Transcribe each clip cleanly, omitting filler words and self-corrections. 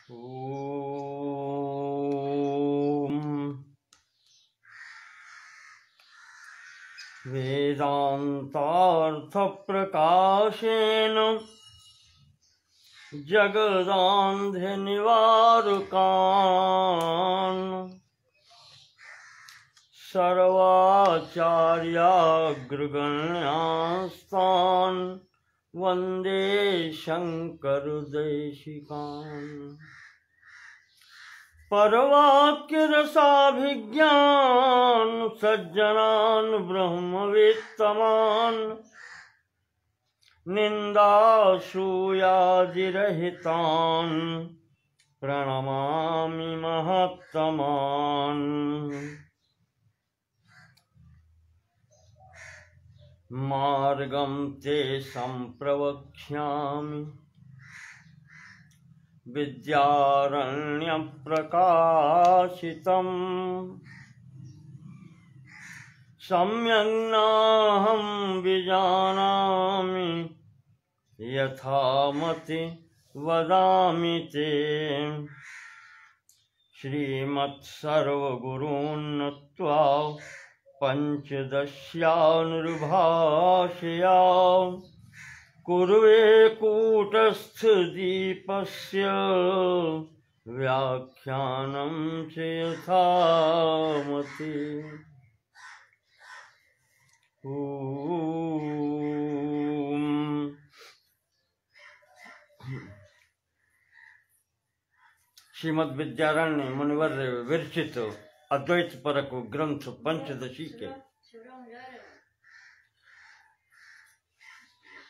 ॐ वेदान्तार्थप्रकाशेन जगदान्धनिवारकान् सर्वाचार्याग्रगण्यास्तान् वन्दे शङ्करदेशिकान्। परवाक्यरसाभिज्ञान सज्जनान् ब्रह्मवेत्तमान् निन्दाशूयादिरहितान् प्रणमामि महत्तमान्। मार्गं ते सम्प्रवक्ष्यामि विद्यारण्यप्रकाशितम् सम्यग्नाहं विजानामि यथामति वदामि ते। श्रीमत्सर्वगुरून् नत्वा पञ्चदश्यानुर्भाषया कुर्वे कूटस्थदीपस्य व्याख्यानं च यथामति। श्रीमद् विद्यारण्य मुनिवर्य विरचित अद्वैत परक ग्रंथ पंचदशी के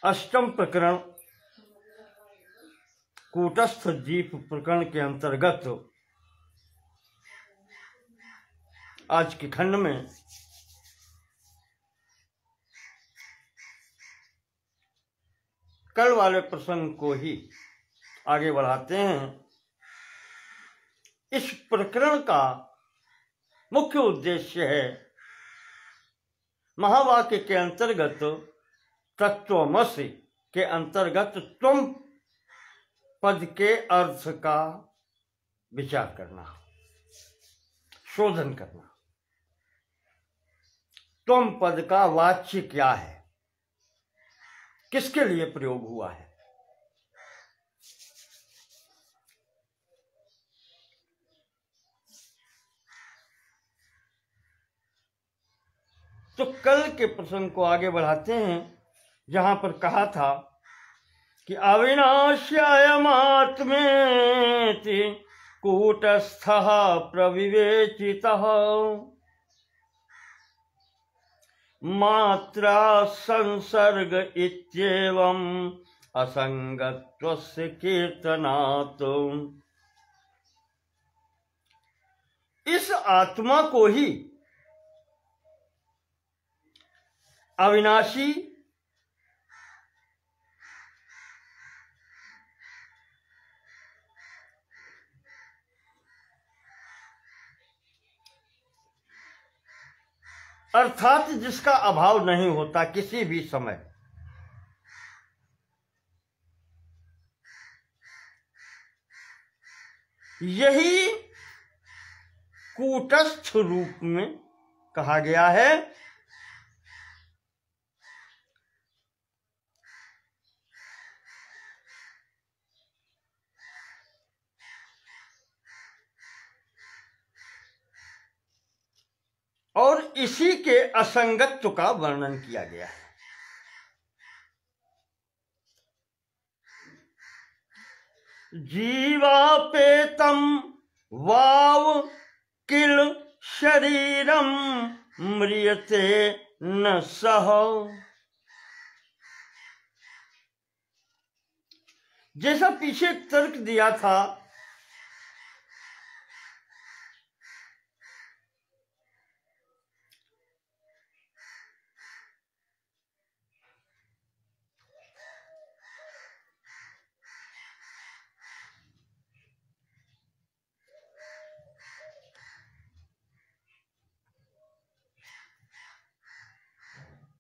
अष्टम प्रकरण कूटस्थ दीप प्रकरण के अंतर्गत आज के खंड में कल वाले प्रसंग को ही आगे बढ़ाते हैं। इस प्रकरण का मुख्य उद्देश्य है महावाक्य के अंतर्गत तत्वमसि के अंतर्गत त्वम पद के अर्थ का विचार करना, शोधन करना। त्वम पद का वाच्य क्या है, किसके लिए प्रयोग हुआ है। तो कल के प्रसंग को आगे बढ़ाते हैं, जहां पर कहा था कि अविनाश्यायमात्मेति कूटस्थः प्रविवेचितः मात्रा संसर्ग इत्येवं असंगत्वस्य कीर्तनात्। इस आत्मा को ही अविनाशी, अर्थात जिसका अभाव नहीं होता किसी भी समय, यही कूटस्थ रूप में कहा गया है। और इसी के असंगत्व का वर्णन किया गया है। जीवापेतम वाव किल शरीरम म्रियते न सह। जैसा पीछे तर्क दिया था,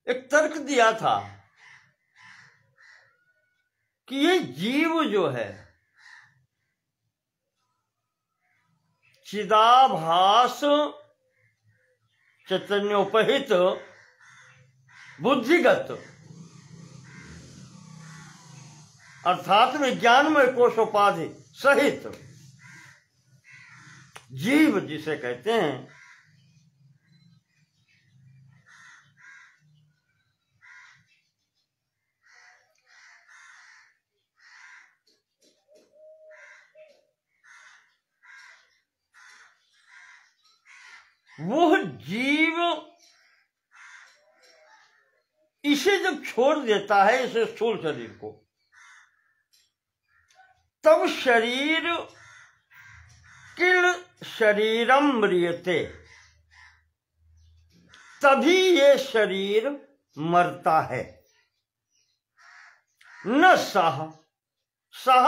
एक तर्क दिया था कि ये जीव जो है चिदाभास चैतन्योपहित बुद्धिगत अर्थात विज्ञानमय कोशोपाधि सहित जीव जिसे कहते हैं, वह जीव इसे जब छोड़ देता है, इसे स्थूल शरीर को, तब शरीर किल शरीरम म्रियते, तभी ये शरीर मरता है। न सह सह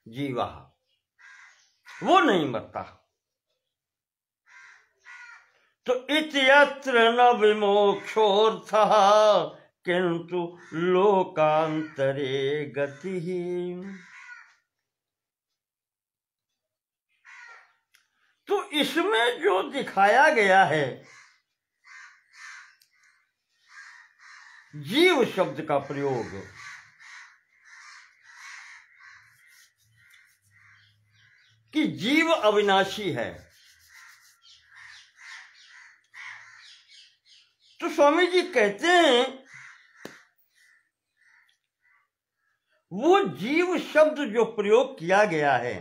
जीवा, वो नहीं मरता। तो इत्यत्र न विमोक्षोऽर्थः किंतु लोकांतरे गति। तो इसमें जो दिखाया गया है जीव शब्द का प्रयोग, कि जीव अविनाशी है, तो स्वामी जी कहते हैं वो जीव शब्द जो प्रयोग किया गया है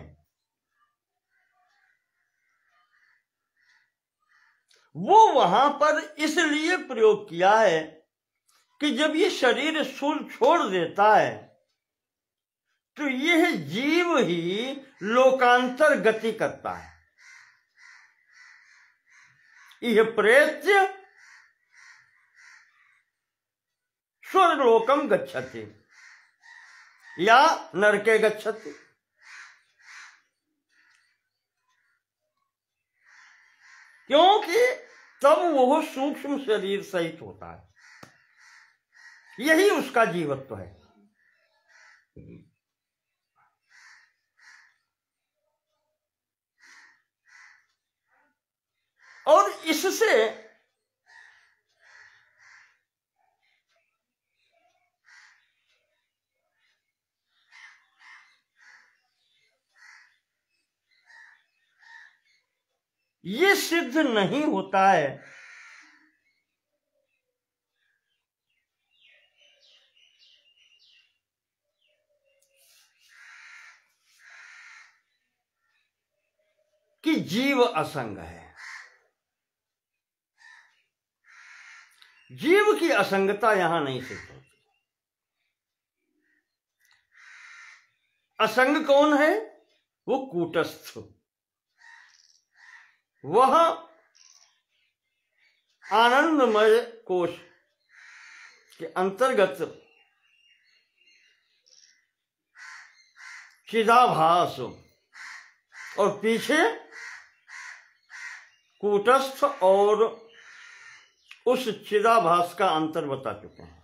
वो वहां पर इसलिए प्रयोग किया है कि जब ये शरीर स्थूल छोड़ देता है तो यह जीव ही लोकांतर गति करता है। यह प्रेत्य स्वर्गलोकम गच्छति या नरके गच्छति। क्योंकि तब वह सूक्ष्म शरीर सहित होता है, यही उसका जीवत्व है। और इससे ये सिद्ध नहीं होता है कि जीव असंग है। जीव की असंगता यहां नहीं सिद्ध होती। असंग कौन है? वो कूटस्थ, वह आनंदमय कोश के अंतर्गत चिदाभास और पीछे कूटस्थ और उस चिदाभास का अंतर बता चुके हैं।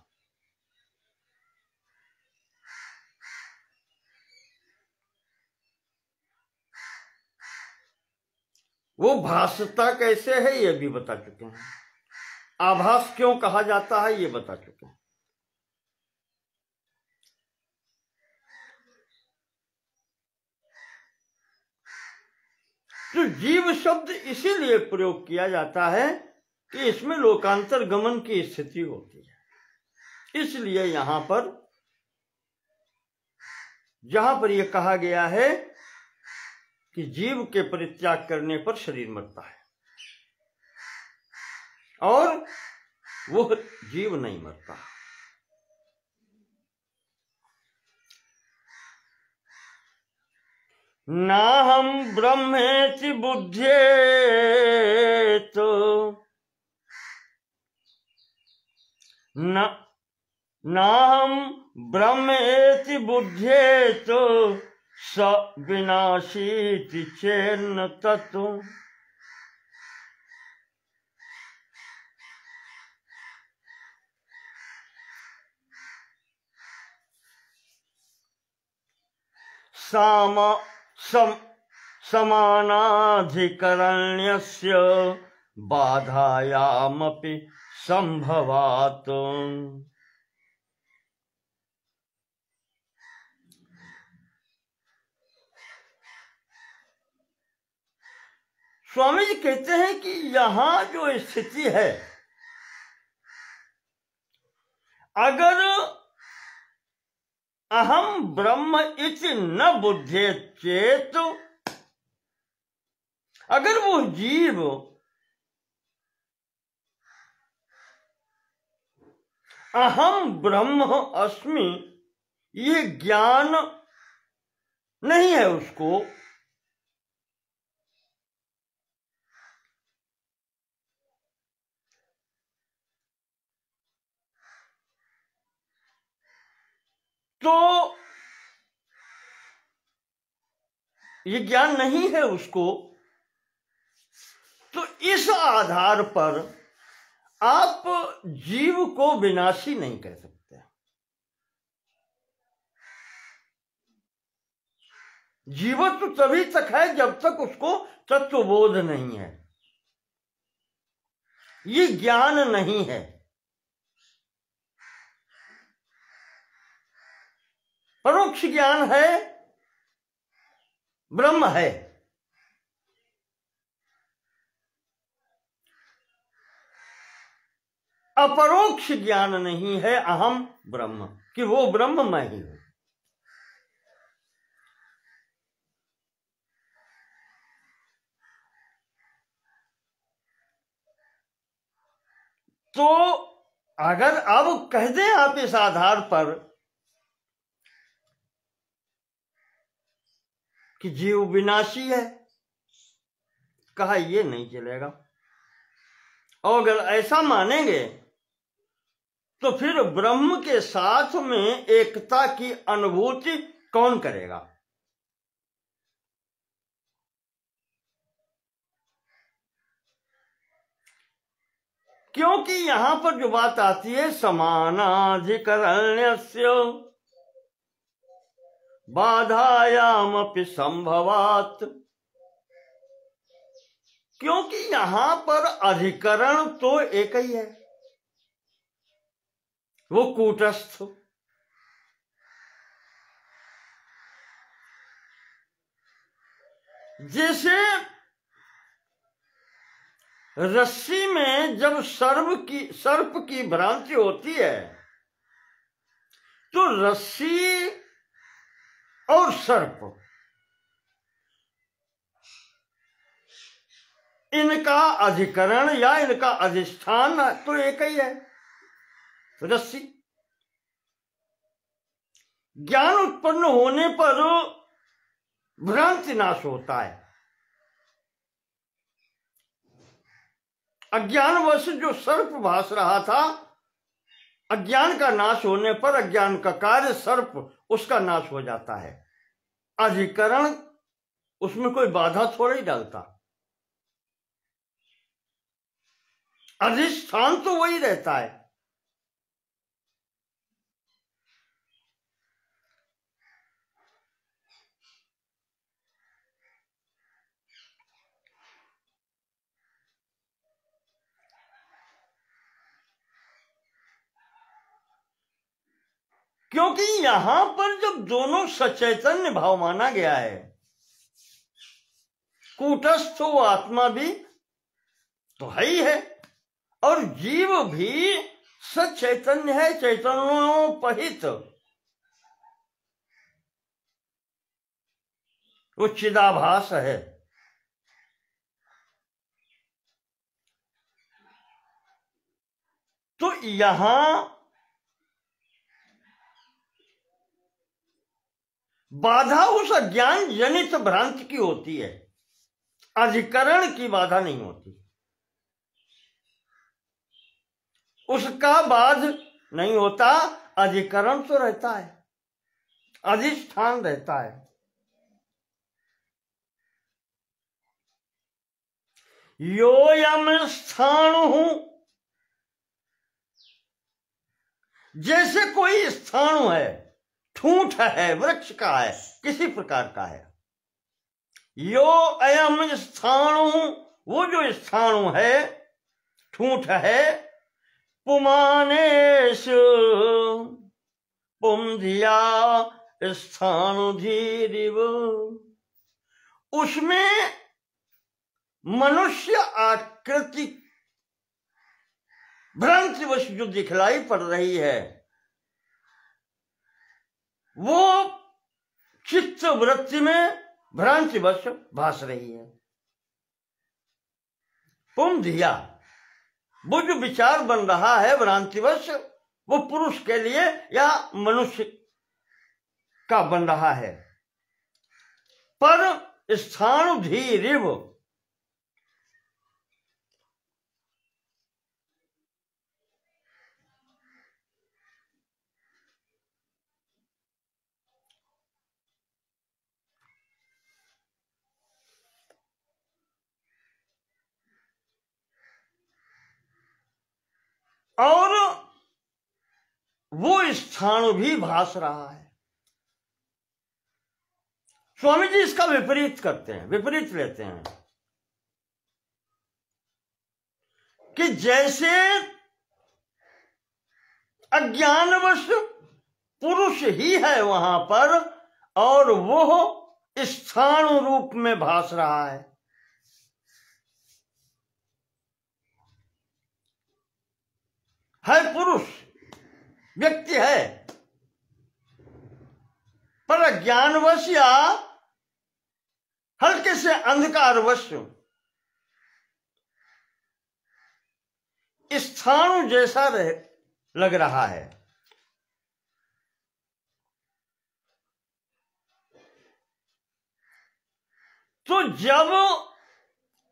वो भासता कैसे है ये भी बता चुके हैं। आभास क्यों कहा जाता है ये बता चुके हैं। तो जीव शब्द इसीलिए प्रयोग किया जाता है कि इसमें लोकांतर गमन की स्थिति होती है। इसलिए यहां पर जहां पर यह कहा गया है कि जीव के परित्याग करने पर शरीर मरता है और वह जीव नहीं मरता। नाहं ब्रह्मेति बुध्येत नाहं ब्रह्मेति बुध्येत स विनाशीति चेन्न तत्व। समानाधिकरण्यस्य बाधायामपि संभवात्। स्वामी जी कहते हैं कि यहां जो स्थिति है, अगर अहम ब्रह्म इति न बुध्येत चेत, अगर वो जीव अहम ब्रह्म अस्मि ये ज्ञान नहीं है उसको, तो ये ज्ञान नहीं है उसको, तो इस आधार पर आप जीव को विनाशी नहीं कह सकते। जीवत्व तभी तक है जब तक उसको तत्वबोध नहीं है, ये ज्ञान नहीं है। परोक्ष ज्ञान है, ब्रह्म है। अपरोक्ष ज्ञान नहीं है अहम ब्रह्म, कि वो ब्रह्म मैं ही हूं। तो अगर अब कह दें आप इस आधार पर कि जीव विनाशी है, कहा ये नहीं चलेगा। और अगर ऐसा मानेंगे तो फिर ब्रह्म के साथ में एकता की अनुभूति कौन करेगा? क्योंकि यहां पर जो बात आती है समानाधिकरण्यस्य बाधायामपि संभवात्, क्योंकि यहां पर अधिकरण तो एक ही है, वो कूटस्थ। जैसे रस्सी में जब सर्प की भ्रांति होती है, तो रस्सी और सर्प इनका अधिकरण या इनका अधिष्ठान तो एक ही है, रस्सी। ज्ञान उत्पन्न होने पर भ्रांति नाश होता है। अज्ञानवश जो सर्प भास रहा था, अज्ञान का नाश होने पर अज्ञान का कार्य सर्प, उसका नाश हो जाता है। अधिकरण उसमें कोई बाधा थोड़ा ही डालता, अधिष्ठान तो वही रहता है। क्योंकि यहां पर जब दोनों सचैतन्य भाव माना गया है, कूटस्थ वो आत्मा भी तो है ही है और जीव भी सचैतन्य है, चैतन्योपहित, वो चिदाभास है। तो यहां बाधा उस अज्ञान जनित भ्रांति की होती है, अधिकरण की बाधा नहीं होती। उसका बाध नहीं होता, अधिकरण तो रहता है, अधिष्ठान रहता है। योयम स्थाणु, जैसे कोई स्थाणु है, ठूंठ है, वृक्ष का है, किसी प्रकार का है, यो अयम स्थाणु, वो जो स्थाणु है, ठूंठ है, पुमानेश पुमधिया स्थाणुधीरिव, उसमें मनुष्य आकृति भ्रांतिवश जो दिखलाई पड़ रही है, वो चित्त वृत्ति में भ्रांतिवश भास रही है। पुमधिया, वो जो विचार बन रहा है भ्रांतिवश, वो पुरुष के लिए या मनुष्य का बन रहा है। पर स्थाणुधीरिव, और वो स्थाणु भी भास रहा है। स्वामी जी इसका विपरीत करते हैं, विपरीत लेते हैं कि जैसे अज्ञानवश पुरुष ही है वहां पर, और वो स्थाणु रूप में भास रहा है पुरुष, व्यक्ति है, पर अज्ञानवश या हल्के से अंधकारवश स्थाणु जैसा लग रहा है। तो जब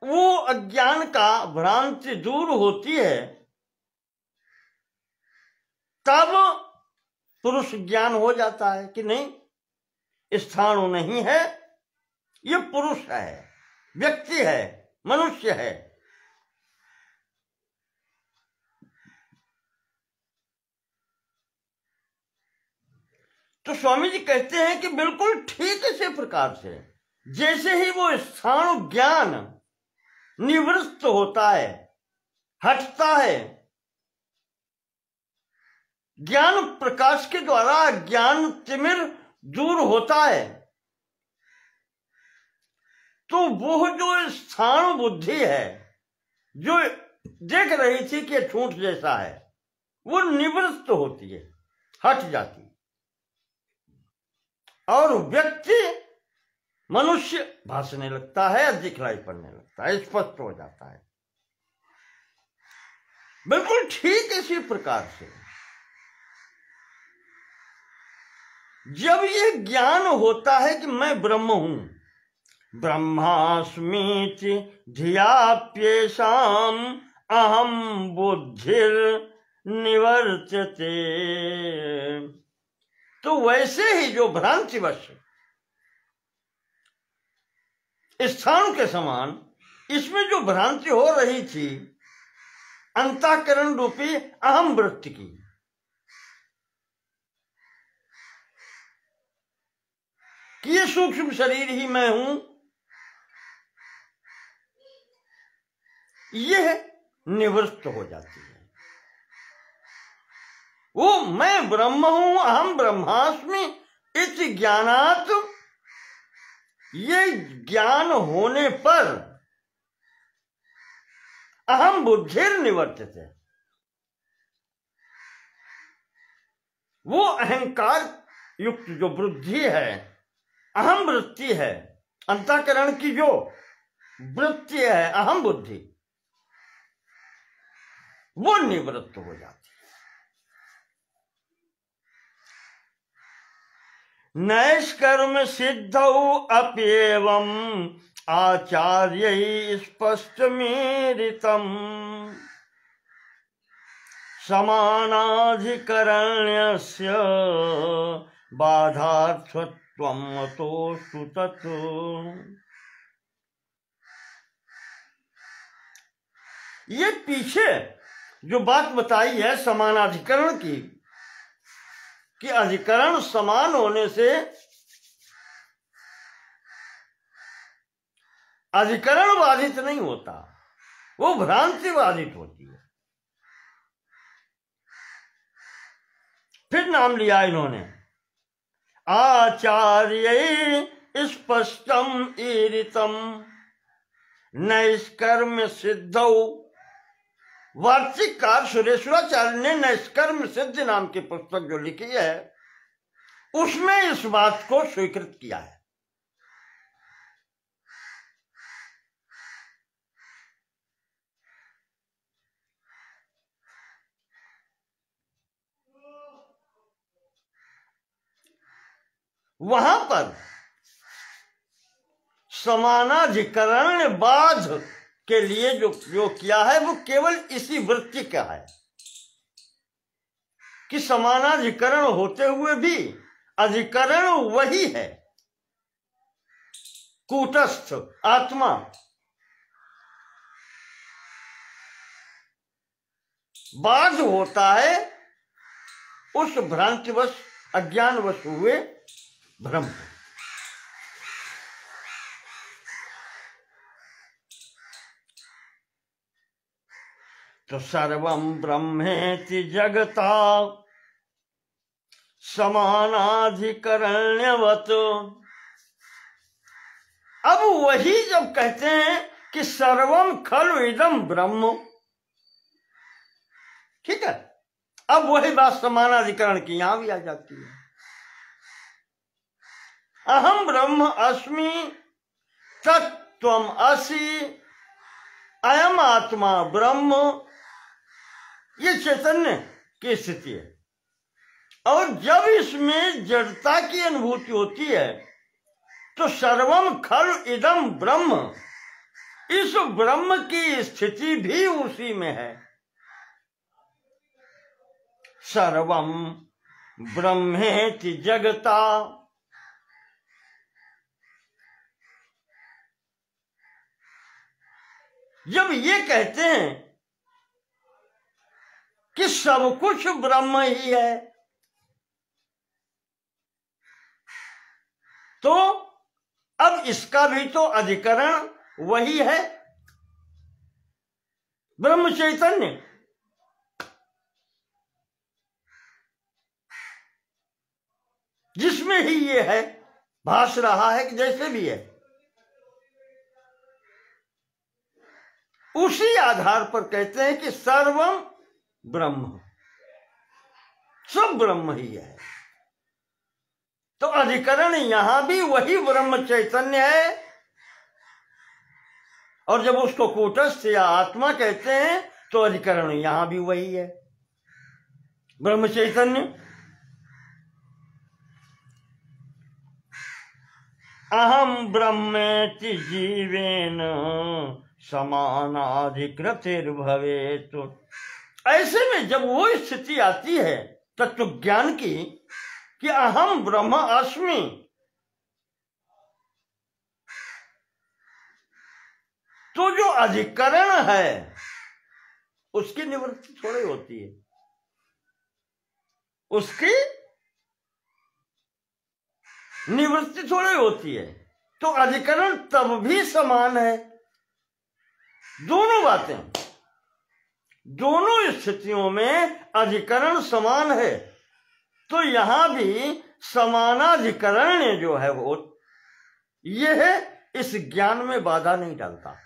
वो अज्ञान का भ्रांति दूर होती है, तब पुरुष ज्ञान हो जाता है कि नहीं, स्थाणु नहीं है, ये पुरुष है, व्यक्ति है, मनुष्य है। तो स्वामी जी कहते हैं कि बिल्कुल ठीक इसी प्रकार से जैसे ही वो स्थाणु ज्ञान निवृत्त होता है, हटता है, ज्ञान प्रकाश के द्वारा ज्ञान तिमिर दूर होता है, तो वो जो स्थाणु बुद्धि है, जो देख रही थी कि ठूंठ जैसा है, वो निवृत्त होती है, हट जाती है, और व्यक्ति मनुष्य भासने लगता है, दिखलाई पड़ने लगता है, स्पष्ट हो जाता है। बिल्कुल ठीक इसी प्रकार से जब ये ज्ञान होता है कि मैं ब्रह्म हूं, ब्रह्मास्मीति धियाप्येषाम अहम बुद्धिर निवर्त्यते, तो वैसे ही जो भ्रांतिवश स्थाणु के समान इसमें जो भ्रांति हो रही थी अंतःकरण रूपी अहम वृत्ति की, कि ये सूक्ष्म शरीर ही मैं हूं, यह निवृत्त हो जाती है। वो मैं ब्रह्म हूं, अहम ब्रह्मास्मि इति ज्ञानात्, ये ज्ञान होने पर अहम बुद्धिर निवर्त्यते, वो अहंकार युक्त जो बुद्धि है, अहम वृत्ति है, अंतःकरण की जो वृत्ति है, अहम बुद्धि, वो निवृत्त हो जाती है। नैष्कर्म सिद्धौ अप्येवम् आचार्यैः स्पष्टमीरितम् समानाधिकरण्यस्य बाधार्थत्वम् अतोऽस्तु तत्। ये पीछे जो बात बताई है समानाधिकरण की, कि अधिकरण समान होने से अधिकरण बाधित नहीं होता, वो भ्रांति बाधित होती है। फिर नाम लिया इन्होंने, आचार्य स्पष्टम ईरितम नैष्कर्म्य सिद्धौ। वार्तिककार सुरेश्वराचार्य ने नैष्कर्म्य सिद्ध नाम की पुस्तक जो लिखी है उसमें इस बात को स्वीकृत किया है। वहां पर समानाधिकरण बाध के लिए जो प्रयोग किया है वो केवल इसी वृत्ति का है कि समानाधिकरण होते हुए भी अधिकरण वही है, कूटस्थ आत्मा। बाध होता है उस भ्रांतिवश अज्ञानवश हुए भ्रम। तो सर्वं ब्रह्मेति जगता समानाधिकरण्यवत्। अब वही जब कहते हैं कि सर्वम खलु इदं ब्रह्म, ठीक है, अब वही बात समानाधिकरण की यहां भी आ जाती है। अहम ब्रह्म अस्मि तत्त्वम असि, अयम आत्मा ब्रह्म, ये चैतन्य की स्थिति है। और जब इसमें जड़ता की अनुभूति होती है तो सर्वम खलु इदं ब्रह्म, इस ब्रह्म की स्थिति भी उसी में है। सर्वम ब्रह्मेति जगता, जब ये कहते हैं कि सब कुछ ब्रह्म ही है तो अब इसका भी तो अधिकरण वही है, ब्रह्म चैतन्य। जिसमें ही ये है, भास रहा है कि जैसे भी है, उसी आधार पर कहते हैं कि सर्वम ब्रह्म, सब ब्रह्म ही है। तो अधिकरण यहां भी वही ब्रह्म चैतन्य है, और जब उसको कूटस्थ या आत्मा कहते हैं तो अधिकरण यहां भी वही है, ब्रह्म चैतन्य। अहम ब्रह्मेति जीवेन समानाधिकृतिर्भवेत्। ऐसे में जब वो स्थिति आती है तत्व ज्ञान की कि अहम ब्रह्म अस्मि, तो जो अधिकरण है उसकी निवृत्ति थोड़ी होती है, उसकी निवृत्ति थोड़ी होती है। तो अधिकरण तब भी समान है। दोनों बातें, दोनों स्थितियों में अधिकरण समान है। तो यहां भी समानाधिकरण जो है वो यह इस ज्ञान में बाधा नहीं डालता।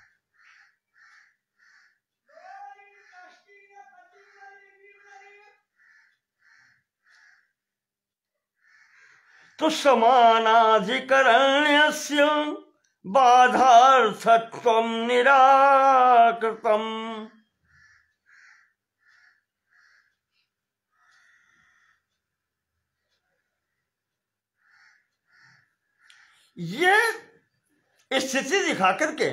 तो समानाधिकरण्यस्य बाधार्थत्वं निराकृतम्। ये स्थिति दिखा करके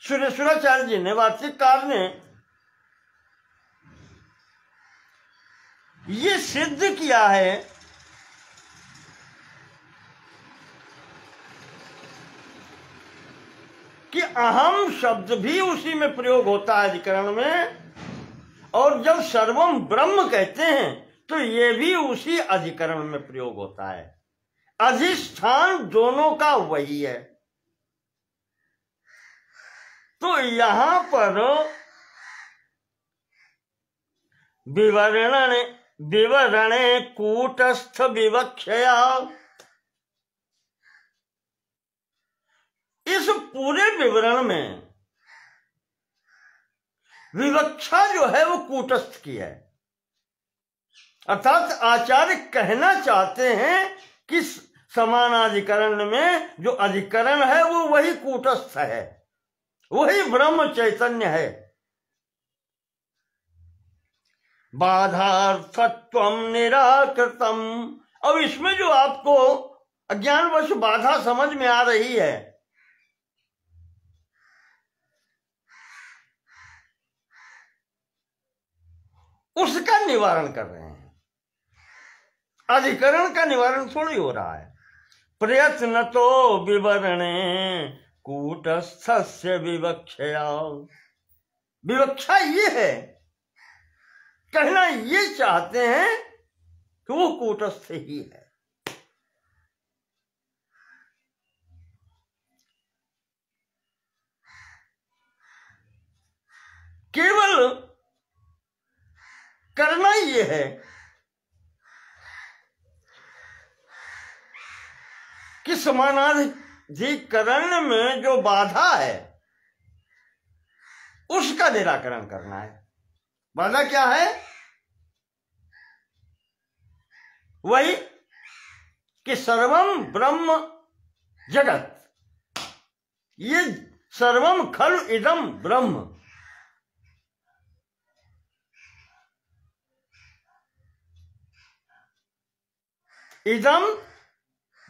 सुरेश्वराचार्य जी ने, वार्तिककार ने ये सिद्ध किया है कि अहम शब्द भी उसी में प्रयोग होता है अधिकरण में, और जब सर्वम ब्रह्म कहते हैं तो ये भी उसी अधिकरण में प्रयोग होता है। अधिष्ठान दोनों का वही है। तो यहां पर विवरणे कूटस्थ विवक्षया, इस पूरे विवरण में विवक्षा जो है वो कूटस्थ की है। अर्थात आचार्य कहना चाहते हैं कि समानाधिकरण में जो अधिकरण है वो वही कूटस्थ है, वही ब्रह्म चैतन्य है। बाधार्थत्वम निराकृतम। अब इसमें जो आपको अज्ञानवश बाधा समझ में आ रही है, उसका निवारण कर रहे हैं। अधिकरण का निवारण थोड़ी हो रहा है। प्रयत्न तो विवरणे कूटस्थस्य विवक्षया। विवक्षा ये है, कहना ये चाहते हैं कि वो कूटस्थ ही है। केवल करना ये है कि समानाधिकरण में जो बाधा है उसका निराकरण करना है। बाधा क्या है? वही कि सर्वम ब्रह्म जगत, ये सर्वम खलु इदम ब्रह्म, इदम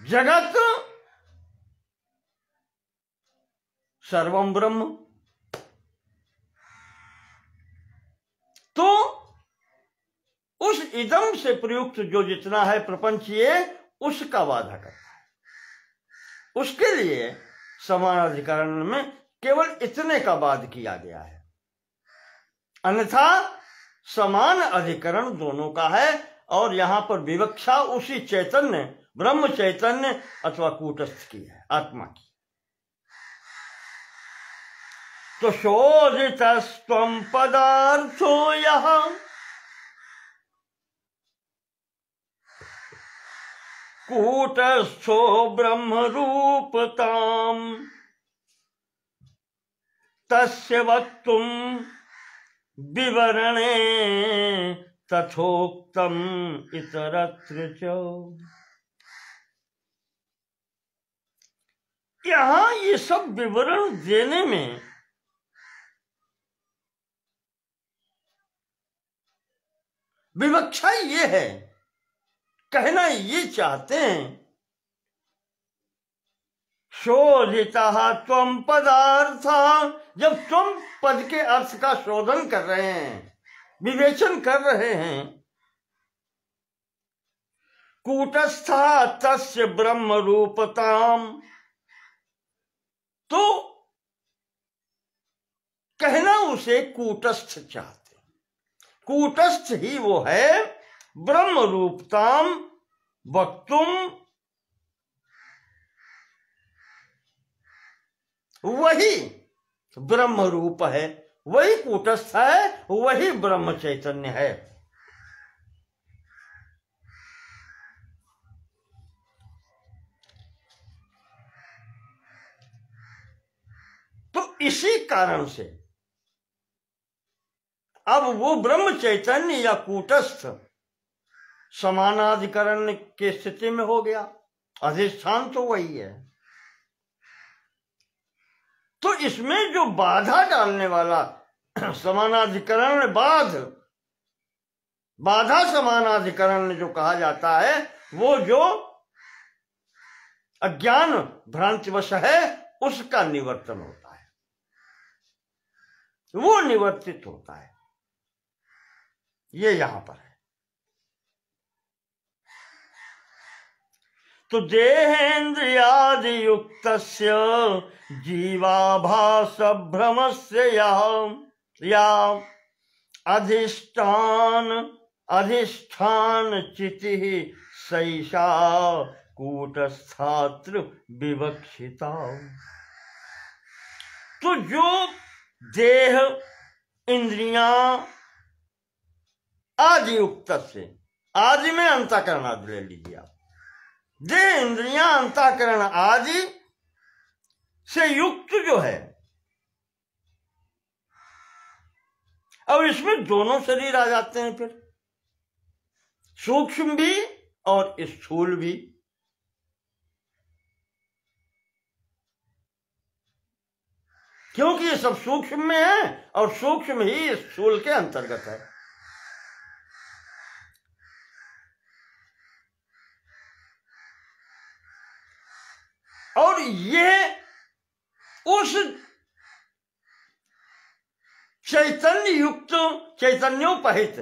जगत सर्वम ब्रह्म। तो उस इदम से प्रयुक्त जो जितना है प्रपंच, ये उसका बाधा करता है। उसके लिए समानाधिकरण में केवल इतने का वाद किया गया है, अन्यथा समान अधिकरण दोनों का है। और यहां पर विवक्षा उसी चैतन्य ब्रह्म चैतन्य अथवा कूटस्थ की है, आत्मा की। तो शोधितस्त्वं पदार्थो यः कूटस्थो ब्रह्म रूपताम् तस्य वक्तुम् विवरणे तथोक्तम इतरत्र च। यहां ये सब विवरण देने में विवक्षा ये है, कहना ये चाहते हैं, शोधिता त्वम पदार्थ, जब तुम पद के अर्थ का शोधन कर रहे हैं, विवेचन कर रहे हैं, कूटस्था तस्य ब्रह्म रूपताम, तो कहना उसे कूटस्थ चाहते। कूटस्थ ही वो है, ब्रह्म रूपताम वक्तुम, वही ब्रह्म रूप है, वही कूटस्थ है, वही ब्रह्म चैतन्य है। तो इसी कारण से अब वो ब्रह्म चैतन्य या कूटस्थ समानाधिकरण के स्थिति में हो गया, अधिष्ठान तो वही है। तो इसमें जो बाधा डालने वाला समानाधिकरण में बाधा समानाधिकरण जो कहा जाता है, वो जो अज्ञान भ्रांतिवश है उसका निवर्तन होता है, वो निवर्तित होता है। ये यहां पर है। तो देहेन्द्रियादि युक्तस्य जीवाभास भ्रमस्य या अधिष्ठान चितिः सैषा कूटस्थात्र विवक्षिता। तो जो देह इंद्रियां आदि युक्त से, आदि में अंतःकरण आदि ले लीजिए आप, देह इंद्रियां अंतःकरण आदि से युक्त जो है, अब इसमें दोनों शरीर आ जाते हैं फिर, सूक्ष्म भी और स्थूल भी। क्योंकि ये सब सूक्ष्म में है और सूक्ष्म ही स्थूल के अंतर्गत है। और ये उस चैतन्य युक्त, चैतन्योपहित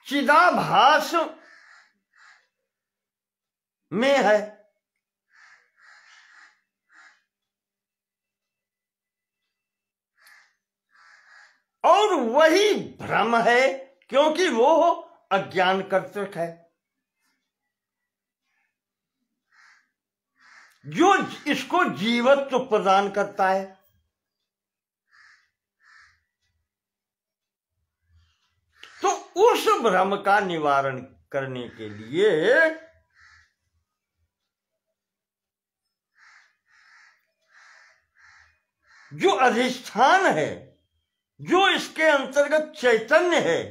चिदाभास में है। और वही भ्रम है, क्योंकि वो अज्ञान कर्तृक है, जो इसको जीवत्व प्रदान करता है। तो उस भ्रम का निवारण करने के लिए जो अधिष्ठान है, जो इसके अंतर्गत चैतन्य है,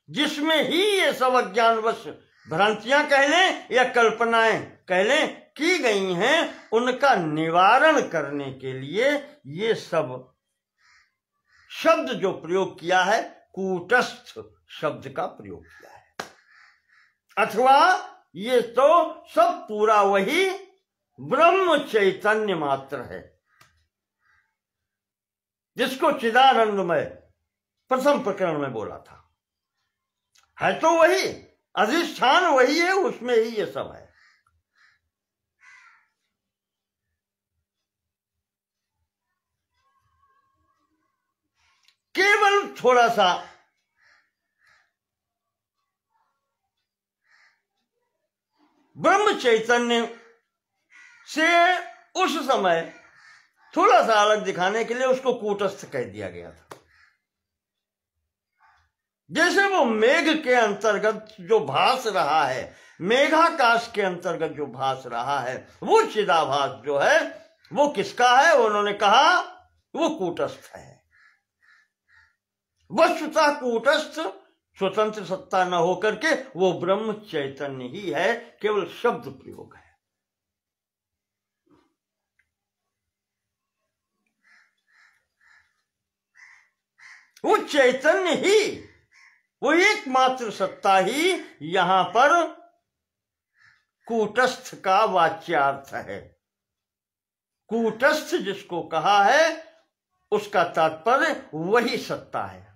जिसमें ही ये सब अज्ञानवश भ्रांतियां कह लें या कल्पनाएं कह लें की गई हैं, उनका निवारण करने के लिए ये सब शब्द जो प्रयोग किया है, कूटस्थ शब्द का प्रयोग किया है। अथवा ये तो सब पूरा वही ब्रह्म चैतन्य मात्र है, जिसको चिदानंदमय प्रथम प्रकरण में बोला था। है तो वही, अधिष्ठान वही है, उसमें ही ये सब है। केवल थोड़ा सा ब्रह्म चैतन्य से उस समय थोड़ा सा अलग दिखाने के लिए उसको कूटस्थ कह दिया गया था। जैसे वो मेघ के अंतर्गत जो भास रहा है, मेघाकाश के अंतर्गत जो भास रहा है, वो चिदाभास जो है वो किसका है? उन्होंने कहा वो कूटस्थ है। वस्तुतः कूटस्थ स्वतंत्र सत्ता न होकर के वो ब्रह्म चैतन्य ही है, केवल शब्द प्रयोग है। वो चैतन्य ही, वो एकमात्र सत्ता ही यहां पर कूटस्थ का वाच्यार्थ है। कूटस्थ जिसको कहा है उसका तात्पर्य वही सत्ता है।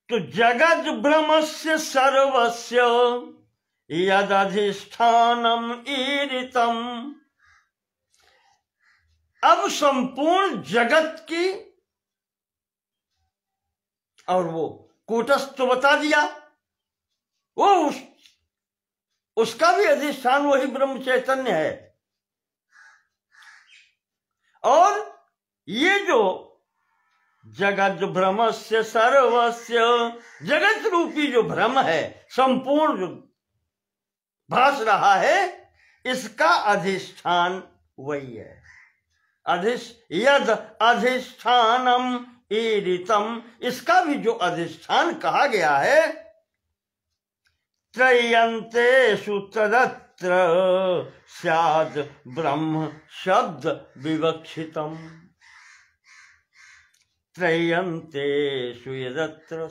तो जगद ब्रह्मस्य सर्वस्य यदधिष्ठानम ईरितम, अब संपूर्ण जगत की, और वो कूटस्थ तो बता दिया, वो उसका भी अधिष्ठान वही ब्रह्म चैतन्य है। और ये जो जगत ब्रह्मस्य सर्वस्य, जगत रूपी जो भ्रम है, संपूर्ण जो भास रहा है, इसका अधिष्ठान वही है। यद अधिष्ठानम ईरितम, इसका भी जो अधिष्ठान कहा गया है, त्रयंतेषु तदत्र स्याद् ब्रह्म शब्द विवक्षितम, त्रयंतेषु यदत्र,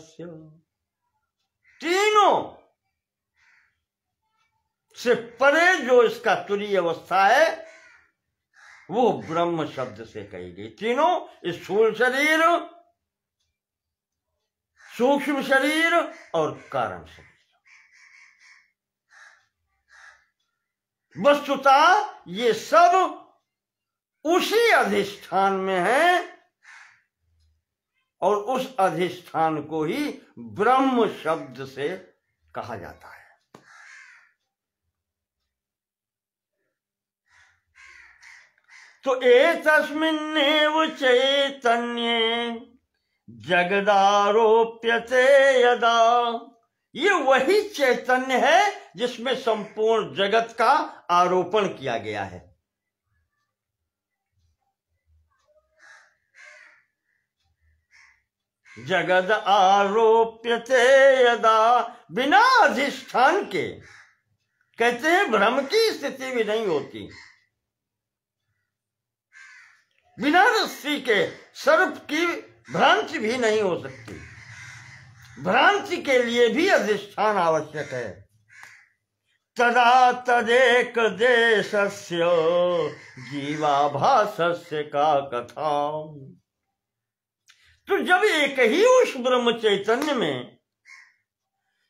तीनों से परे जो इसका तुरीय अवस्था है वो ब्रह्म शब्द से कही गई। तीनों, स्थूल शरीर, सूक्ष्म शरीर और कारण शरीर, वस्तुतः ये सब उसी अधिष्ठान में है, और उस अधिष्ठान को ही ब्रह्म शब्द से कहा जाता है। तो एतस्मिन्नेव चैतन्ये जगदारोप्यते यदा, ये वही चैतन्य है जिसमें संपूर्ण जगत का आरोपण किया गया है। जगद आरोप्यते यदा, बिना अधिष्ठान के कहते हैं भ्रम की स्थिति भी नहीं होती। बिना रस्सी के सर्प की भ्रांति भी नहीं हो सकती। भ्रांति के लिए भी अधिष्ठान आवश्यक है। तदा तदेक देशस्य जीवाभासस्य का कथा। तो जब एक ही उस ब्रह्म चैतन्य में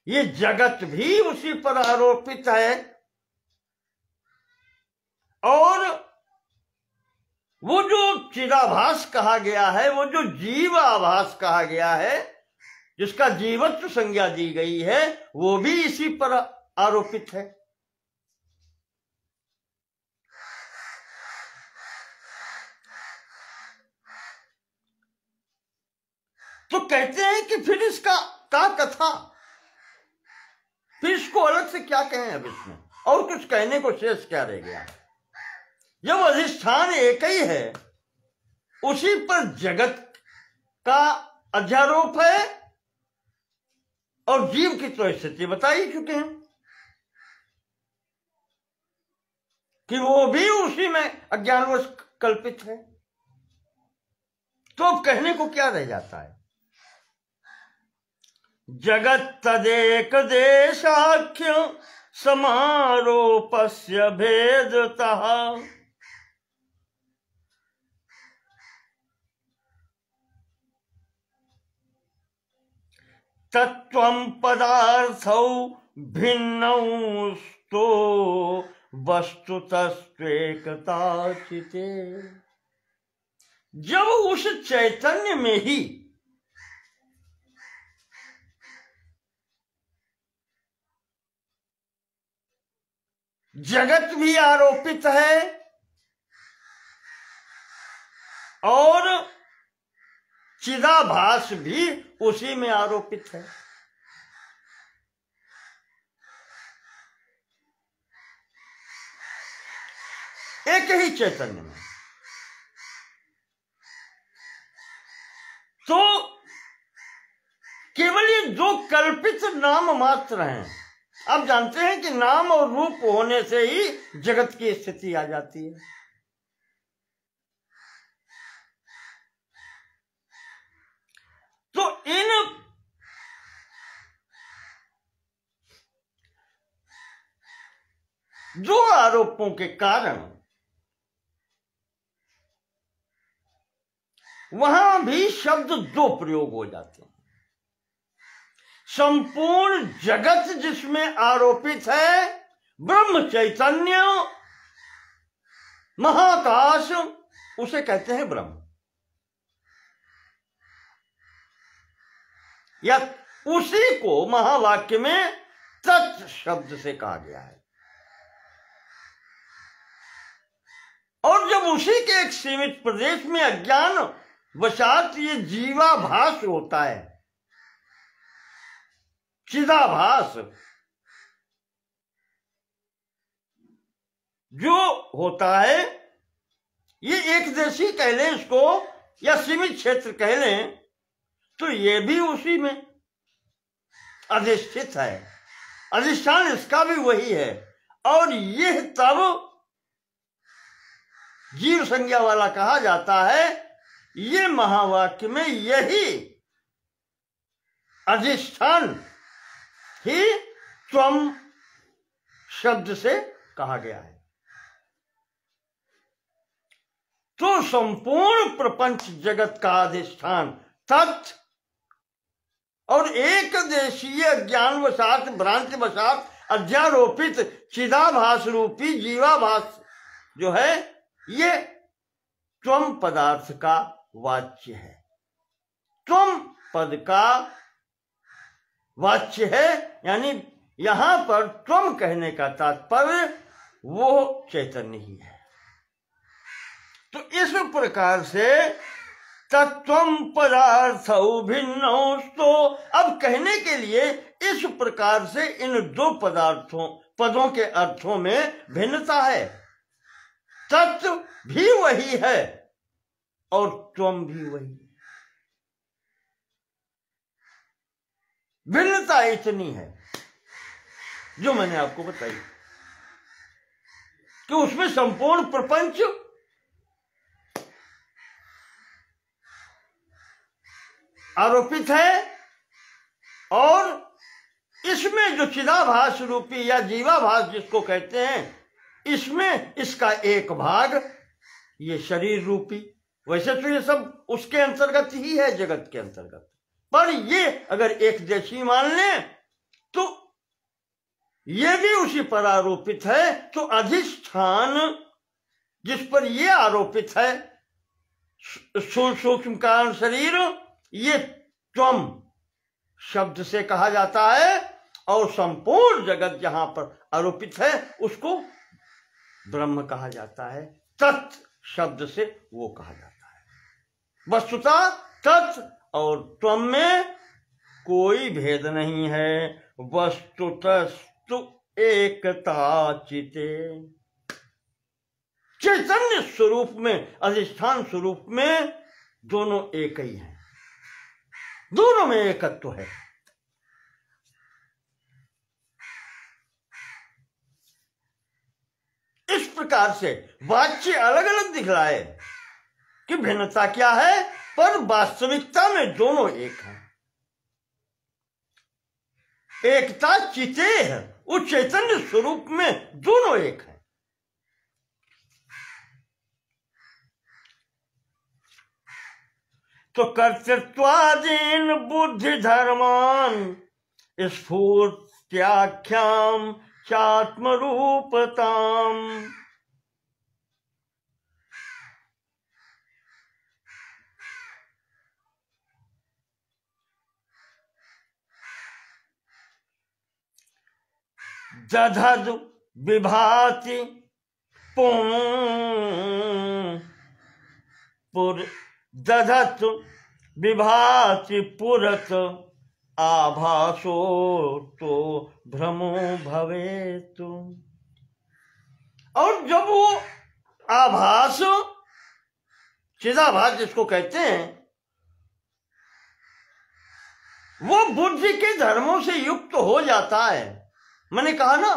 ये जगत भी उसी पर आरोपित है और वो जो चिदाभास कहा गया है, वो जो जीवाभास कहा गया है, जिसका जीवत्व संज्ञा दी गई है, वो भी इसी पर आरोपित है। तो कहते हैं कि फिर इसका का कथा, फिर इसको अलग से क्या कहें अब इसमें, और कुछ कहने को शेष क्या रह गया। जब अधिष्ठान एक ही है, उसी पर जगत का अध्यारोप है और जीव की तो स्थिति बता ही चुके हैं कि वो भी उसी में अज्ञानवश कल्पित है। तो अब कहने को क्या रह जाता है। जगत तदेक देशाख्य समारोपस्य भेदतः, तत्त्वं पदार्थौ भिन्नौ स्तो वस्तुतस्त्वेकताचिते। जब उस चैतन्य में ही जगत भी आरोपित है और चिदाभास भी उसी में आरोपित है, एक ही चैतन्य में, तो केवल ये दो कल्पित नाम मात्र हैं। आप जानते हैं कि नाम और रूप होने से ही जगत की स्थिति आ जाती है। तो इन दो आरोपों के कारण वहां भी शब्द दो प्रयोग हो जाते हैं। संपूर्ण जगत जिसमें आरोपित है, ब्रह्म चैतन्य महाकाश, उसे कहते हैं ब्रह्म, या उसी को महावाक्य में तत् शब्द से कहा गया है। और जब उसी के एक सीमित प्रदेश में अज्ञान वशात ये जीवाभास होता है, चिदाभास जो होता है, ये एक देशी कह लें इसको या सीमित क्षेत्र कह लें, तो ये भी उसी में अधिष्ठित है। अधिष्ठान इसका भी वही है। और यह तब जीव संज्ञा वाला कहा जाता है। ये महावाक्य में यही अधिष्ठान ही त्वम शब्द से कहा गया है। तो संपूर्ण प्रपंच जगत का अधिष्ठान तत् और एक देशीय ज्ञानवशात भ्रांतिवशात अध्यारोपित चिदाभास रूपी जीवाभास जो है, ये त्वम पदार्थ का वाच्य है। त्वम पद का वाच्य है, यानी यहां पर त्वम कहने का तात्पर्य वो चैतन्य ही है। तो इस प्रकार से तत्वम पदार्थौ भिन्नौ, अब कहने के लिए इस प्रकार से इन दो पदों के अर्थों में भिन्नता है। तत्व भी वही है और त्वम भी वही है। भिन्नता इतनी है जो मैंने आपको बताई कि उसमें संपूर्ण प्रपंच आरोपित है और इसमें जो चिदाभास रूपी या जीवाभास जिसको कहते हैं, इसमें इसका एक भाग ये शरीर रूपी, वैसे तो ये सब उसके अंतर्गत ही है, जगत के अंतर्गत, पर ये अगर एक देशी मान लें तो ये भी उसी पर आरोपित है। तो अधिष्ठान जिस पर ये आरोपित है, सूक्ष्म कारण शरीर, ये त्वम शब्द से कहा जाता है और संपूर्ण जगत जहां पर आरोपित है उसको ब्रह्म कहा जाता है। तत् शब्द से वो कहा जाता है। वस्तुतः तत् और त्वम में कोई भेद नहीं है। वस्तुतस्तु एकता चिते, चैतन्य स्वरूप में, अधिष्ठान स्वरूप में दोनों एक ही हैं, दोनों में एकत्व है। इस प्रकार से वाच्य अलग अलग दिख रहा है कि भिन्नता क्या है, पर वास्तविकता में दोनों एक हैं। एकता चिते है, उस चैतन्य स्वरूप में दोनों एक हैं। तो कर्तृत्वादीन बुद्धि धर्मान स्फूर्त्याख्याम चात्म रूपताम, दधद विभाति दधत विभाति पुरत आभासो तो भ्रमो भवेतु। और जब वो आभास, चिदाभास जिसको कहते हैं, वो बुद्धि के धर्मों से युक्त हो जाता है। मैंने कहा ना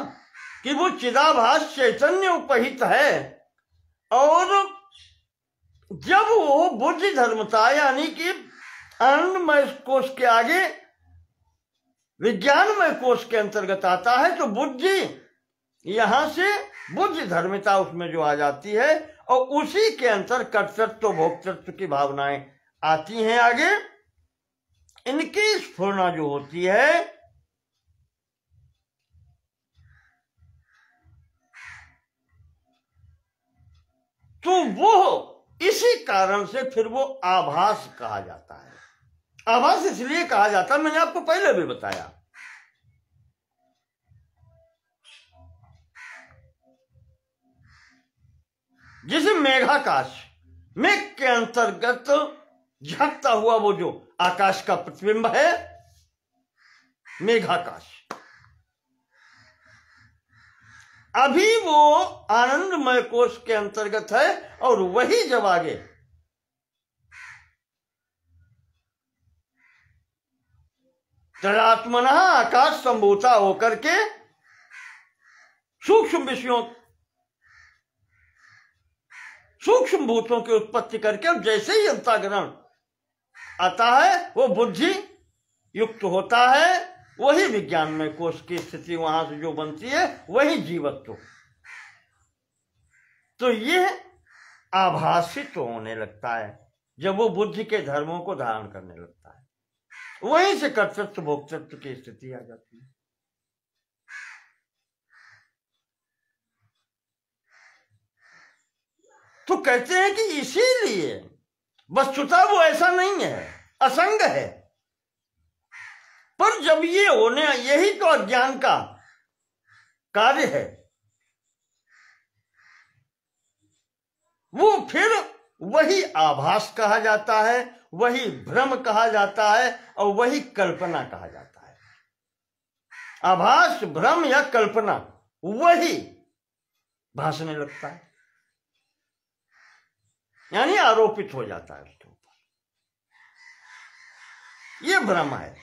कि वो चिदाभास चैतन्य उपहित है और जब वो बुद्धि धर्मता यानी कि आनंदमय कोश के आगे विज्ञानमय कोश के अंतर्गत आता है, तो बुद्धि यहां से बुद्धि धर्मिता उसमें जो आ जाती है और उसी के अंतर कर्तृत्व भोक्तृत्व की भावनाएं आती हैं आगे। इनकी स्फुरना जो होती है तो वो इसी कारण से फिर वो आभास कहा जाता है। आभास इसलिए कहा जाता है, मैंने आपको पहले भी बताया, जिसे मेघाकाश, मेघ के अंतर्गत झकता हुआ वो जो आकाश का प्रतिबिंब है, मेघाकाश, अभी वो आनंदमय कोश के अंतर्गत है और वही जब आगे तदात्मना आकाश संभूता होकर के सूक्ष्म विषयों, सूक्ष्म भूतों की उत्पत्ति करके और जैसे ही अंतःकरण आता है वो बुद्धि युक्त होता है, वही विज्ञान में कोश की स्थिति वहां से जो बनती है वही जीवत्व। तो यह आभासित होने लगता है जब वो बुद्धि के धर्मों को धारण करने लगता है, वहीं से कर्तृत्व भोक्तृत्व की स्थिति आ जाती है। तो कहते हैं कि इसीलिए वस्तुतः वो ऐसा नहीं है, असंग है, पर जब ये होने, यही तो अज्ञान का कार्य है, वो फिर वही आभास कहा जाता है, वही भ्रम कहा जाता है और वही कल्पना कहा जाता है। आभास, भ्रम या कल्पना वही भासने लगता है, यानी आरोपित हो जाता है उसके ऊपर। यह भ्रम है।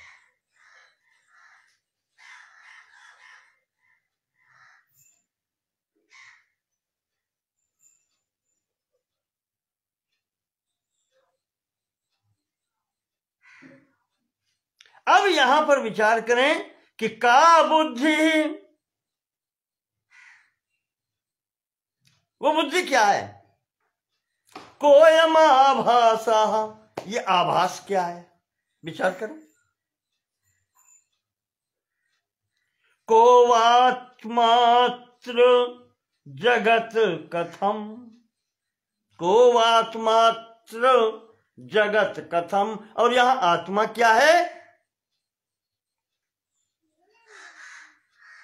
अब यहां पर विचार करें कि का बुद्धि, वो बुद्धि क्या है? कोयम आभासा, ये आभास क्या है? विचार करें। को वात्मात्र जगत कथम, को वात्मात्र जगत कथम, और यहां आत्मा क्या है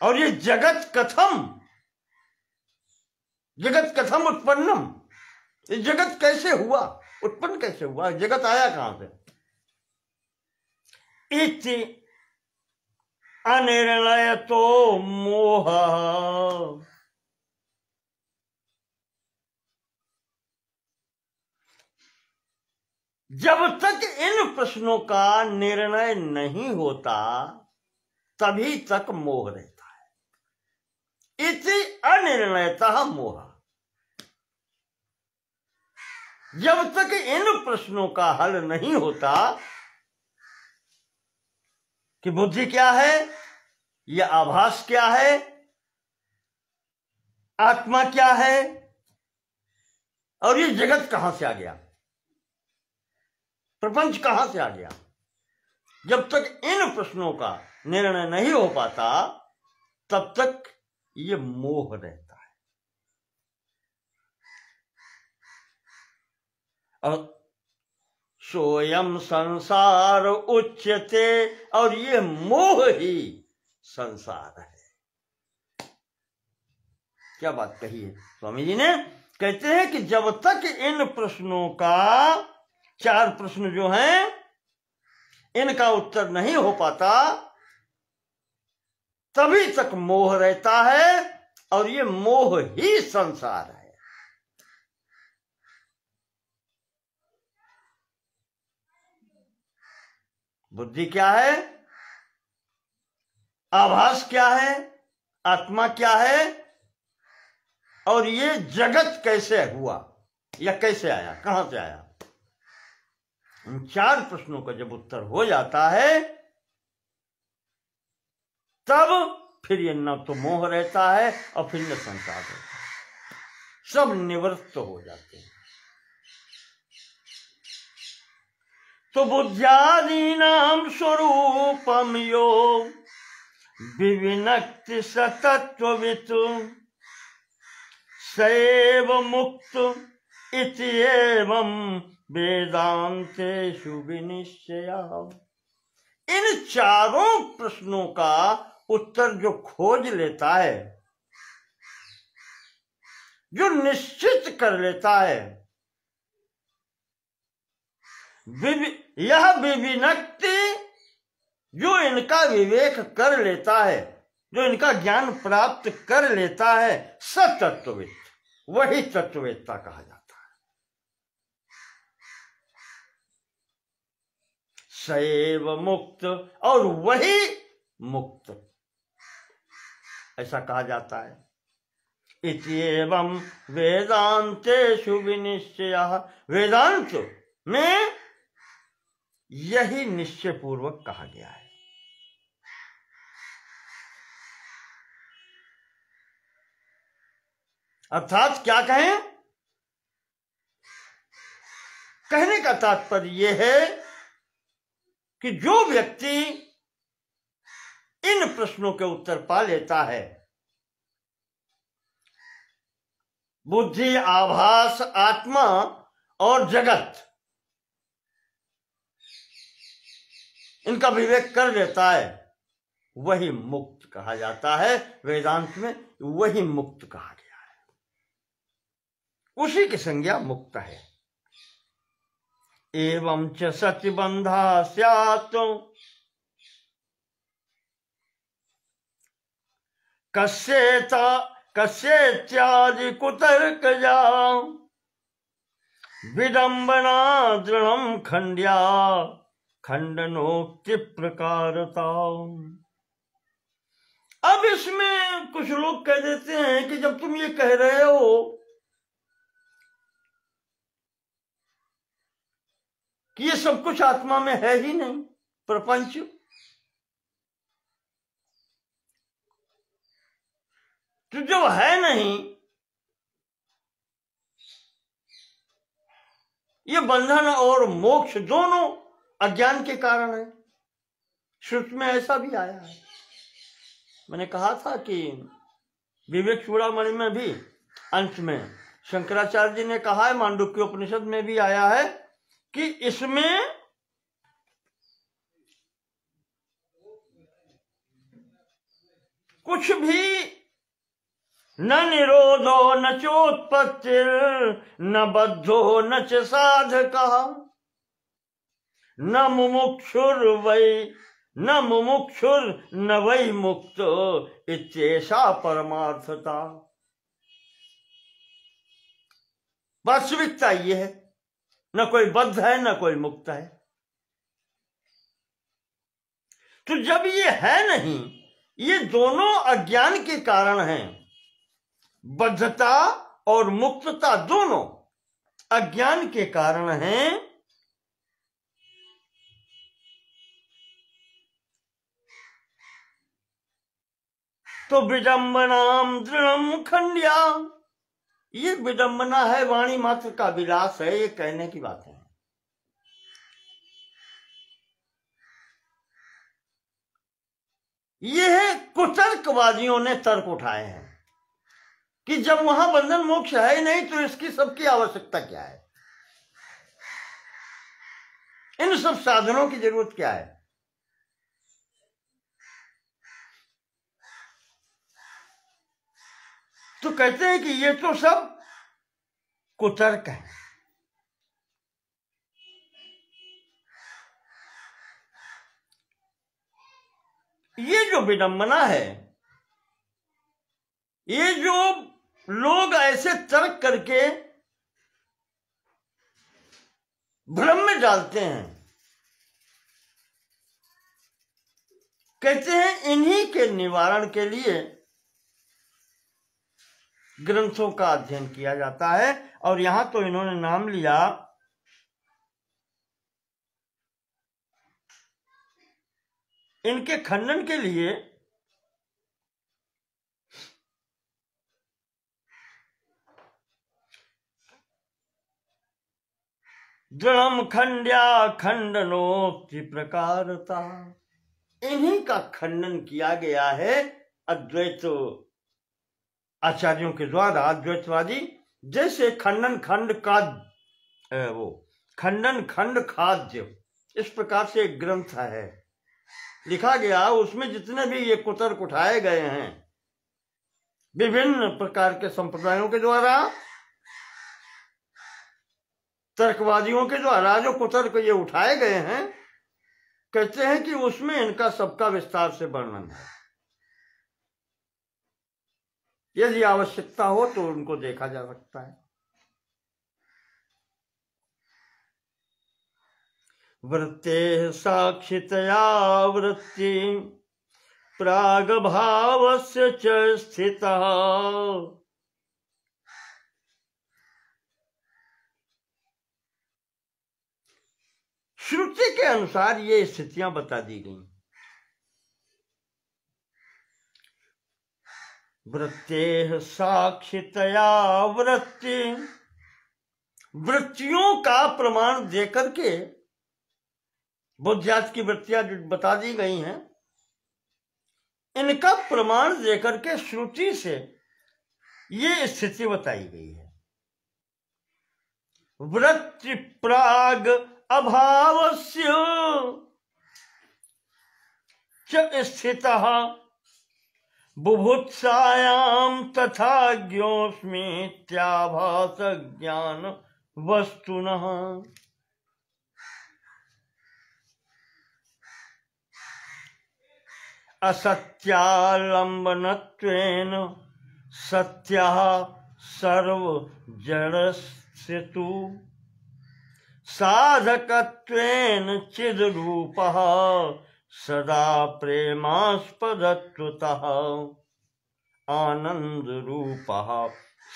और ये जगत कथम, जगत कथम उत्पन्नम, ये जगत कैसे हुआ, उत्पन्न कैसे हुआ, जगत आया कहां से? इति अनिर्णयतो मोह, जब तक इन प्रश्नों का निर्णय नहीं होता तभी तक मोह रहता है। इति अनिर्णयतः मोह, जब तक इन प्रश्नों का हल नहीं होता कि बुद्धि क्या है, यह आभास क्या है, आत्मा क्या है और ये जगत कहां से आ गया, प्रपंच कहां से आ गया, जब तक इन प्रश्नों का निर्णय नहीं हो पाता तब तक ये मोह रहता है। और सोयम संसार उच्यते, और ये मोह ही संसार है। क्या बात कही है स्वामी जी ने? कहते हैं कि जब तक इन प्रश्नों का, चार प्रश्न जो हैं, इनका उत्तर नहीं हो पाता तभी तक मोह रहता है, और ये मोह ही संसार है। बुद्धि क्या है, आभास क्या है, आत्मा क्या है, और ये जगत कैसे हुआ या कैसे आया, कहां से आया? इन चार प्रश्नों का जब उत्तर हो जाता है तब फिर ये न तो मोह रहता है और फिर न संसार रहता है, सब निवृत्त हो जाते हैं। तो बुद्ध्यादीनां स्वरूपम यो विविनक्ति सतत्ववित् सैव मुक्त इति एवं वेदांतेषु विनिश्चय। इन चारों प्रश्नों का उत्तर जो खोज लेता है, जो निश्चित कर लेता है, यह विविनक्ति, जो इनका विवेक कर लेता है, जो इनका ज्ञान प्राप्त कर लेता है, सतत्ववित्, वही तत्ववेत्ता कहा जाता है। सैव मुक्त, और वही मुक्त, ऐसा कहा जाता है। इत्येवं वेदांतेषु विनिश्चयः, वेदांत में यही निश्चय पूर्वक कहा गया है। अर्थात क्या कहें, कहने का तात्पर्य यह है कि जो व्यक्ति इन प्रश्नों के उत्तर पा लेता है, बुद्धि, आभास, आत्मा और जगत, इनका विवेक कर लेता है, वही मुक्त कहा जाता है। वेदांत में वही मुक्त कहा गया है, उसी की संज्ञा मुक्त है। एवं च सतिबंधा स्यात् कस्येत्यादि कुतर्कजा विडंबना दृढ़ं खंड्या खंडनोक्ति प्रकारता। अब इसमें कुछ लोग कह देते हैं कि जब तुम ये कह रहे हो कि ये सब कुछ आत्मा में है ही नहीं, प्रपंच, तो जो है नहीं, ये बंधन और मोक्ष दोनों अज्ञान के कारण है। श्रुति में ऐसा भी आया है। मैंने कहा था कि विवेक चूड़ामणि में भी अंत में शंकराचार्य जी ने कहा है, मांडुक्य उपनिषद में भी आया है कि इसमें कुछ भी न निरोधो न चोत्पत्तिर न बद्धो न च साधकः न मुमुक्षुर न वै मुक्तो इत्येषा परमार्थता। वास्तविकता ये है, न कोई बद्ध है न कोई मुक्त है। तो जब ये है नहीं, ये दोनों अज्ञान के कारण हैं। बद्धता और मुक्तता दोनों अज्ञान के कारण हैं। तो विडंबनाम दृढ़म खंड्या, ये विडंबना है, वाणी मात्र का विलास है, ये कहने की बात है। ये कुतर्कवादियों ने तर्क उठाए हैं कि जब वहां बंधन मोक्ष है ही नहीं तो इसकी सबकी आवश्यकता क्या है, इन सब साधनों की जरूरत क्या है। तो कहते हैं कि ये तो सब कुतर्क है। ये जो विडंबना है, ये जो लोग ऐसे तर्क करके भ्रम में डालते हैं, कहते हैं इन्हीं के निवारण के लिए ग्रंथों का अध्ययन किया जाता है। और यहां तो इन्होंने नाम लिया इनके खंडन के लिए दृढ़म खंड्या खंडनोक्ति प्रकारता। इन्हीं का खंडन किया गया है अद्वैत आचार्यों के द्वारा। अद्वैतवादी जैसे खंडन खंड का वो खंडन खंड खाद्य, इस प्रकार से एक ग्रंथ है लिखा गया, उसमें जितने भी ये कुतर्क उठाए गए हैं विभिन्न प्रकार के संप्रदायों के द्वारा, तर्कवादियों के द्वारा जो कुतर्क ये उठाए गए हैं, कहते हैं कि उसमें इनका सबका विस्तार से वर्णन है। यदि आवश्यकता हो तो उनको देखा जा सकता है। वृत्ते साक्षितया वृत्ति प्राग भावस्य च स्थितः। श्रुति के अनुसार ये स्थितियां बता दी गई। वृत्ते साक्षितया वृत्ति, वृत्तियों का प्रमाण देकर के बुद्धियात की वृत्तियां बता दी गई हैं, इनका प्रमाण देकर के श्रुति से ये स्थिति बताई गई है। वृत्ति प्राग अभावस्य च स्थितः बुभुत्सायां तथा ज्ञोऽस्मीत्याभास ज्ञान वस्तुनः। असत्यालंबनत्वेन सत्यः सर्वजडस्य तु साधकत्वेन चिद्रूपः सदा प्रेमास्पदत्वतः आनंदरूपः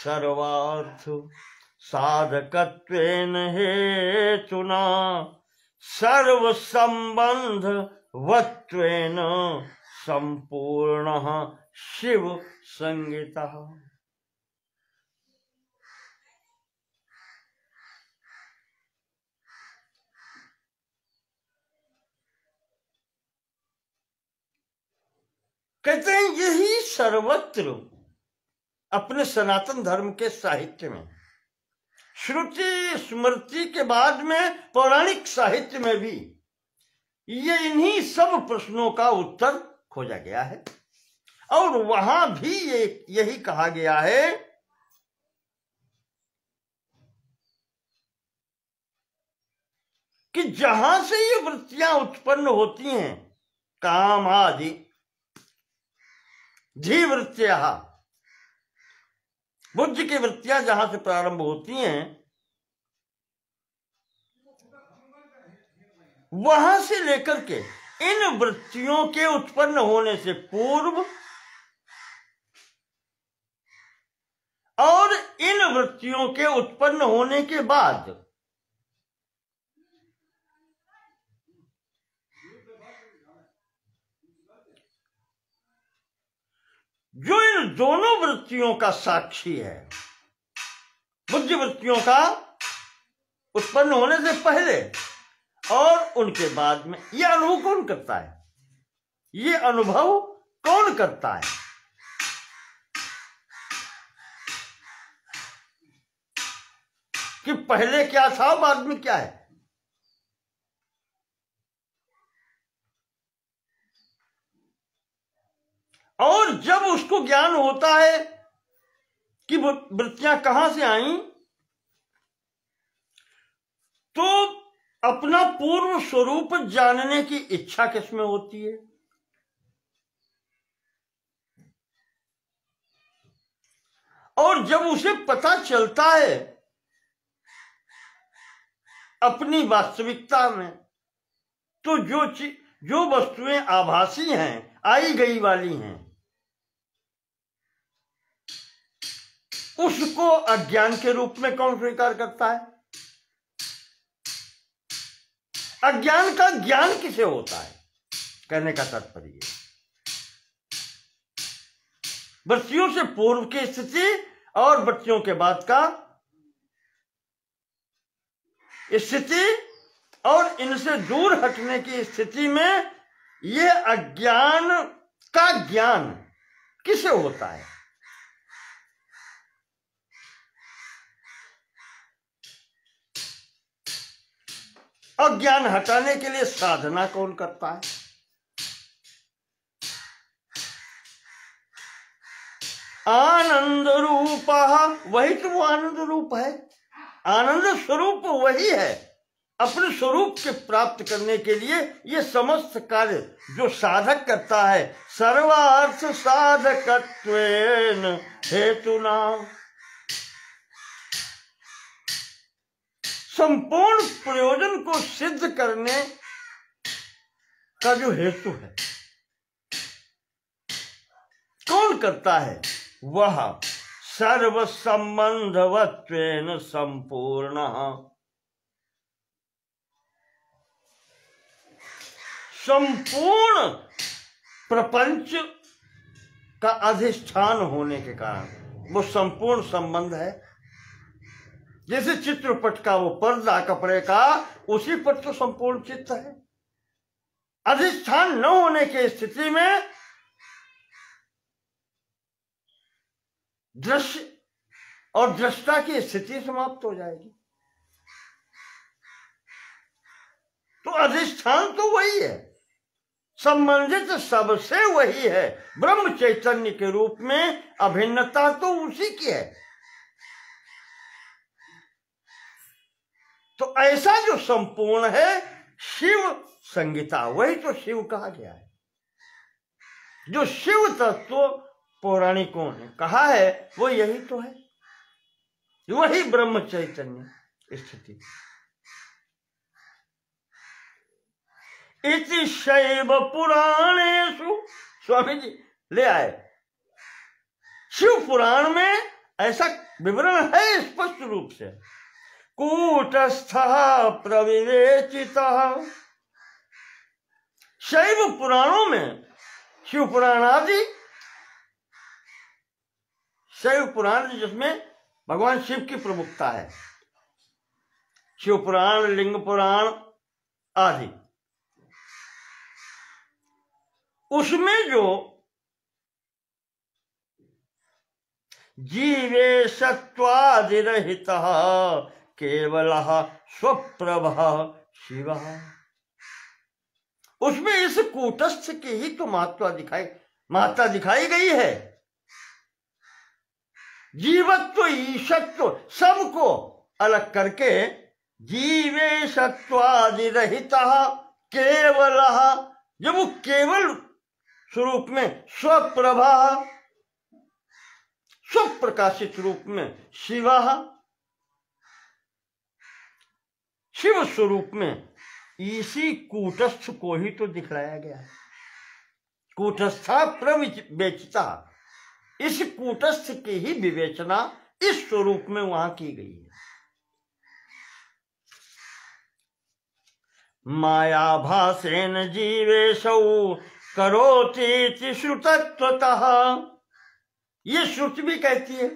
सर्वार्थ साधकत्वेन हेतुना सर्वसंबंधवत्वेन संपूर्णः शिव संगितः। कहते हैं यही सर्वत्र अपने सनातन धर्म के साहित्य में, श्रुति स्मृति के बाद में पौराणिक साहित्य में भी ये इन्हीं सब प्रश्नों का उत्तर खोजा गया है। और वहां भी यही कहा गया है कि जहां से ये वृत्तियां उत्पन्न होती हैं, काम आदि धीवृत्तियां, बुद्धि की वृत्तियां जहां से प्रारंभ होती हैं, वहां से लेकर के इन वृत्तियों के उत्पन्न होने से पूर्व और इन वृत्तियों के उत्पन्न होने के बाद जो इन दोनों वृत्तियों का साक्षी है, बुद्धि वृत्तियों का उत्पन्न होने से पहले और उनके बाद में, यह अनुभव कौन करता है? ये अनुभव कौन करता है? कि पहले क्या था, बाद में क्या है। और जब उसको ज्ञान होता है कि वृत्तियां कहां से आई, तो अपना पूर्व स्वरूप जानने की इच्छा किसमें होती है? और जब उसे पता चलता है अपनी वास्तविकता में, तो जो वस्तुएं आभासी हैं, आई गई वाली हैं, उसको अज्ञान के रूप में कौन स्वीकार करता है? अज्ञान का ज्ञान किसे होता है? कहने का तात्पर्य वृत्तियों से पूर्व की स्थिति और वृत्तियों के बाद का स्थिति और इनसे दूर हटने की स्थिति में यह अज्ञान का ज्ञान किसे होता है? अज्ञान हटाने के लिए साधना कौन करता है? आनंद रूप, वही तो वो आनंद रूप है। आनंद स्वरूप वही है। अपने स्वरूप के प्राप्त करने के लिए ये समस्त कार्य जो साधक करता है, सर्वार्थ साधकत्वेन हेतुना, संपूर्ण प्रयोजन को सिद्ध करने का जो हेतु है, कौन करता है? वह सर्व संबंधवत्वेन संपूर्ण, संपूर्ण प्रपंच का अधिष्ठान होने के कारण वो संपूर्ण संबंध है। जैसे चित्रपट का वो पर्दा कपड़े का, उसी पर तो संपूर्ण चित्र है। अधिष्ठान न होने की स्थिति में दृश्य और दृष्टा की स्थिति समाप्त हो जाएगी। तो अधिष्ठान तो वही है, संबंधित सबसे वही है। ब्रह्म चैतन्य के रूप में अभिन्नता तो उसी की है। तो ऐसा जो संपूर्ण है शिव संगीता, वही तो शिव कहा गया है। जो शिव तत्व पौराणिकों ने कहा है वो यही तो है, वही ब्रह्म चैतन्य स्थिति। इति शैव पुराणेषु, स्वामी जी ले आए, शिव पुराण में ऐसा विवरण है स्पष्ट रूप से। कूटस्थः प्रविवेचितः, शैव पुराणों में, शिव पुराण आदि, शैव पुराण जिसमें भगवान शिव की प्रमुखता है, शिव पुराण, लिंग पुराण आदि, उसमें जो जीवे सत्वादिरहितः केवलः स्वप्रभः शिवः, उसमें इस कूटस्थ की ही तो महत्ता दिखाई गई है। जीवत्व ईशत्व सबको अलग करके जीवे सत्वादिरहितः केवलः, जब वो केवल स्वरूप में स्वप्रभा, स्वप्रकाशित रूप में शिवः, शिव स्वरूप में, इसी कूटस्थ को ही तो दिखलाया गया है। कूटस्था प्रविवेचिता, इस कूटस्थ की ही विवेचना इस स्वरूप में वहां की गई है। मायाभासेन जीवेशौ करोतीति श्रुतत्वतः, ये श्रुति भी कहती है।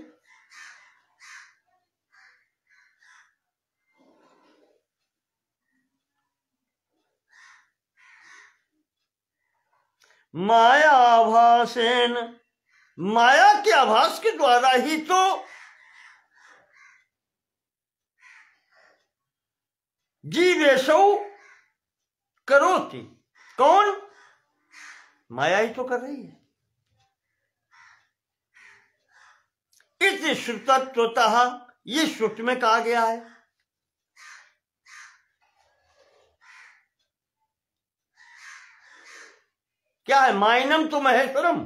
मायाभासेन, माया के आभास के द्वारा ही तो जीवेशौ करोति, कौन? माया ही तो कर रही है। इति श्रुतत्वतः, ये श्रुति में कहा गया है। क्या है? माइनम तो महेश्वरम,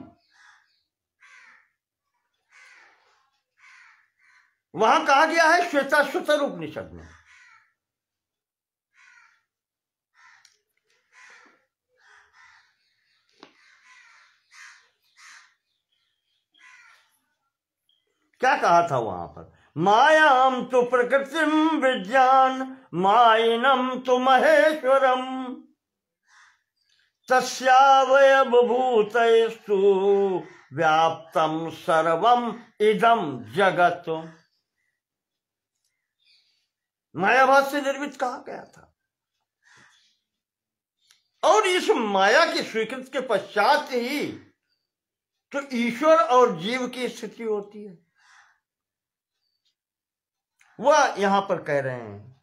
वहां कहा गया है श्वेताश्वतर उपनिषद में। क्या कहा था वहां पर? मायाम तो प्रकृतिम विज्ञान माइनम तो महेश्वरम तस्यावय भूतस्तु व्याप्तम सर्वम इदम जगत। मायाभास से निर्मित कहा गया था, और इस माया की स्वीकृति के पश्चात ही तो ईश्वर और जीव की स्थिति होती है। वह यहां पर कह रहे हैं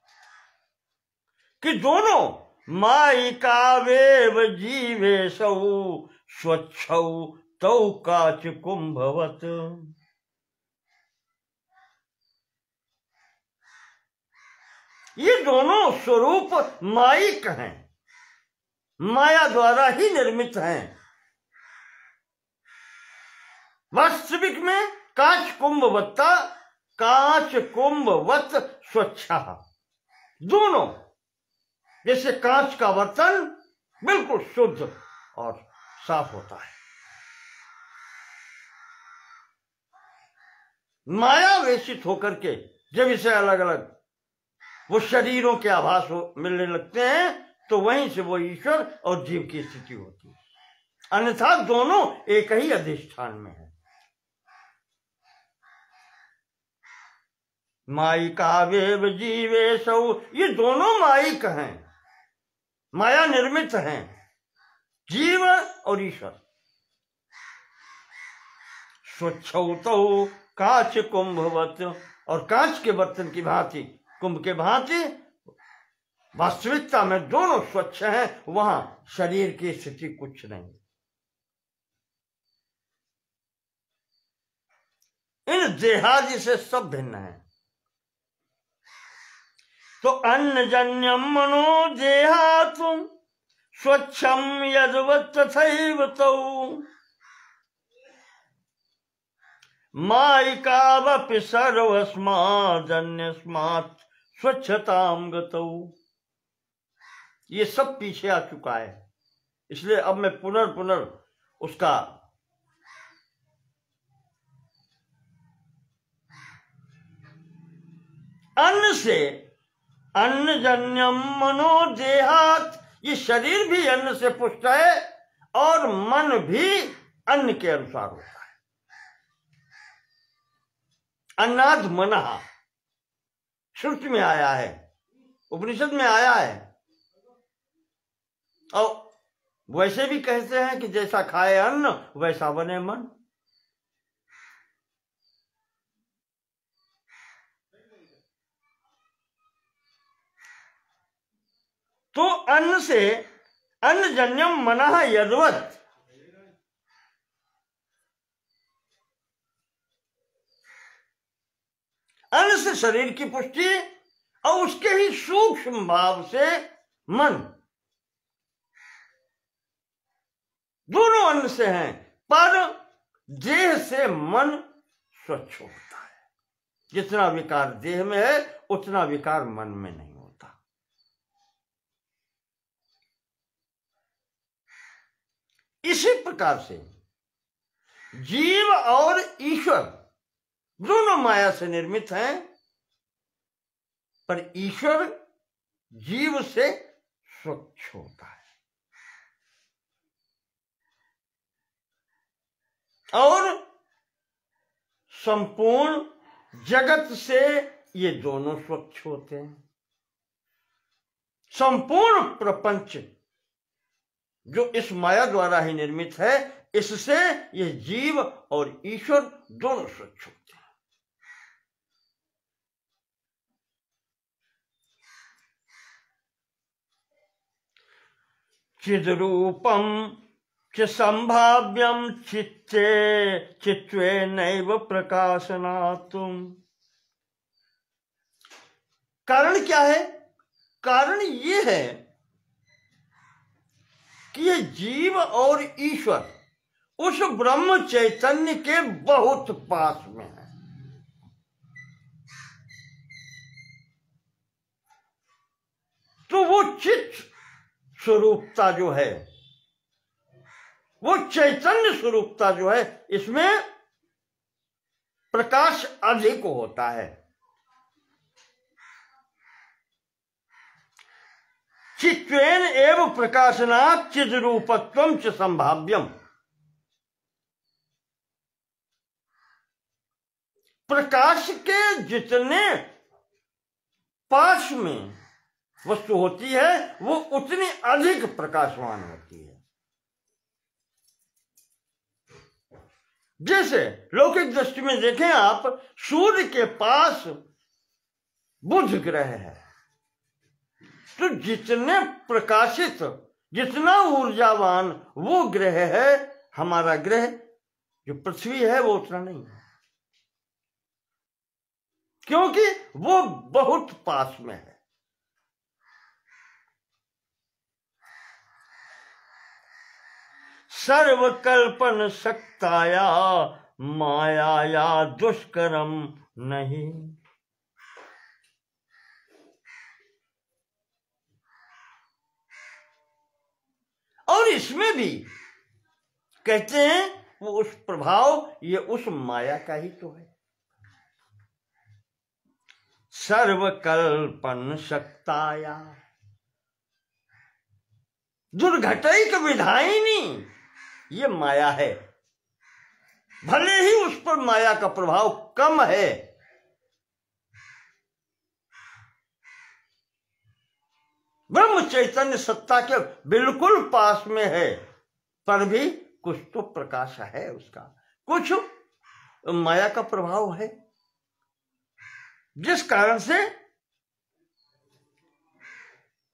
कि दोनों मायिकावेव जीवेशौ स्वच्छौ तौ काच कुंभवत, ये दोनों स्वरूप मायिक हैं, माया द्वारा ही निर्मित हैं। वास्तविक में काच कुंभवत्ता, काच कुंभवत स्वच्छा, दोनों जैसे कांच का बर्तन बिल्कुल शुद्ध और साफ होता है, माया वेशित होकर के जब इसे अलग अलग वो शरीरों के आभास मिलने लगते हैं तो वहीं से वो ईश्वर और जीव की स्थिति होती है, अन्यथा दोनों एक ही अधिष्ठान में है। मायिकावेव जीवेशौ, ये दोनों मायिक हैं, माया निर्मित हैं, जीव और ईश्वर। स्वच्छौ काच कुंभवत, और कांच के बर्तन की भांति, कुंभ के भांति वास्तविकता में दोनों स्वच्छ हैं, वहां शरीर की स्थिति कुछ नहीं। इन देहादि से सब भिन्न है। तो अन्नजन्यम मनो देहातु स्वच्छम यद्वत् तथैव तौ मायिकावपि सर्वस्मादन्यस्मात् स्वच्छताम गतौ। ये सब पीछे आ चुका है, इसलिए अब मैं पुनर् उसका अन्न से अन्नजन्यम मनो देहात, ये शरीर भी अन्न से पुष्ट है और मन भी अन्न के अनुसार होता है। अन्नाद मनः श्रुति में आया है, उपनिषद में आया है। और वैसे भी कहते हैं कि जैसा खाए अन्न वैसा बने मन। तो अन्न से अन्नजन्यम मनः यद्वत्, अन्न से शरीर की पुष्टि और उसके ही सूक्ष्म भाव से मन, दोनों अन्न से हैं, पर देह से मन स्वच्छ होता है। जितना विकार देह में है उतना विकार मन में नहीं होता। इसी प्रकार से जीव और ईश्वर दोनों माया से निर्मित हैं, पर ईश्वर जीव से स्वच्छ होता है। और संपूर्ण जगत से ये दोनों स्वच्छ होते हैं। संपूर्ण प्रपंच जो इस माया द्वारा ही निर्मित है, इससे ये जीव और ईश्वर दोनों स्वच्छ होते हैं। चिद्रूपम च संभाव्यम चित्ते चित्वे नैव प्रकाशनातुम। कारण क्या है? कारण ये है कि ये जीव और ईश्वर उस ब्रह्म चैतन्य के बहुत पास में है। तो वो चित्त स्वरूपता जो है, वो चैतन्य स्वरूपता जो है, इसमें प्रकाश अधिक होता है। चित्वेन एव प्रकाशनात् चिद्रूपत्वं च संभाव्यम। प्रकाश के जितने पास में वस्तु होती है वो उतनी अधिक प्रकाशवान होती है। जैसे लौकिक दृष्टि में देखें आप, सूर्य के पास बुध ग्रह है, तो जितने प्रकाशित, जितना ऊर्जावान वो ग्रह है, हमारा ग्रह जो पृथ्वी है वो उतना नहीं है, क्योंकि वो बहुत पास में है। सर्वकल्पन शक्ताया मायाया दुष्करम नहीं। और इसमें भी कहते हैं वो उस प्रभाव, ये उस माया का ही तो है। सर्वकल्पन शक्ताया दुर्घटैक विधायिनी, ये माया है। भले ही उस पर माया का प्रभाव कम है, ब्रह्म चैतन्य सत्ता के बिल्कुल पास में है, पर भी कुछ तो प्रकाश है उसका, कुछ माया का प्रभाव है, जिस कारण से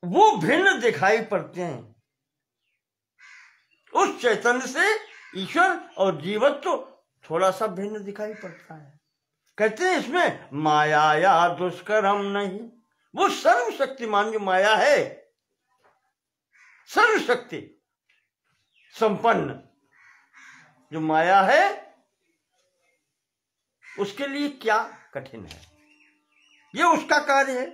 वो भिन्न दिखाई पड़ते हैं। उस चैतन्य से ईश्वर और जीवत्व तो थोड़ा सा भिन्न दिखाई पड़ता है। कहते हैं इसमें माया या दुष्कर्म नहीं। वो सर्वशक्तिमान जो माया है, सर्वशक्ति संपन्न जो माया है, उसके लिए क्या कठिन है, ये उसका कार्य है।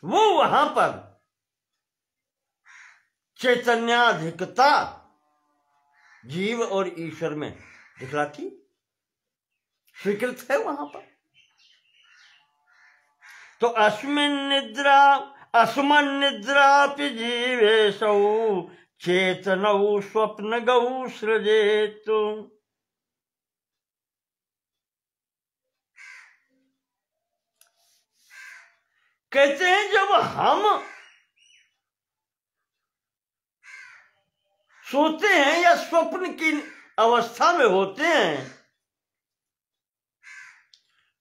वो वहां पर चैतन्याधिकता जीव और ईश्वर में दिखलाती, स्वीकृत है वहां पर। तो अस्मिन् निद्रापि जीवेशौ चेतनौ स्वप्नगौ सृजेतु। कहते हैं जब हम सोते हैं या स्वप्न की अवस्था में होते हैं,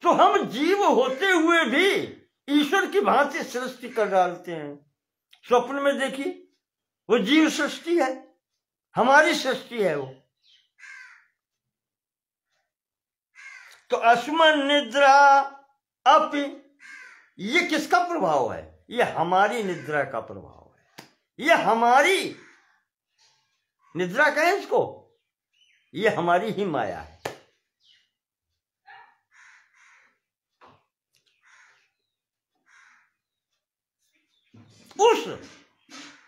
तो हम जीव होते हुए भी ईश्वर की भांति सृष्टि कर डालते हैं। स्वप्न में देखिए, वो जीव सृष्टि है, हमारी सृष्टि है वो। तो अस्मिन् निद्रा अपि, ये किसका प्रभाव है? ये हमारी निद्रा का प्रभाव है। ये हमारी निद्रा कहें इसको, ये हमारी ही माया है।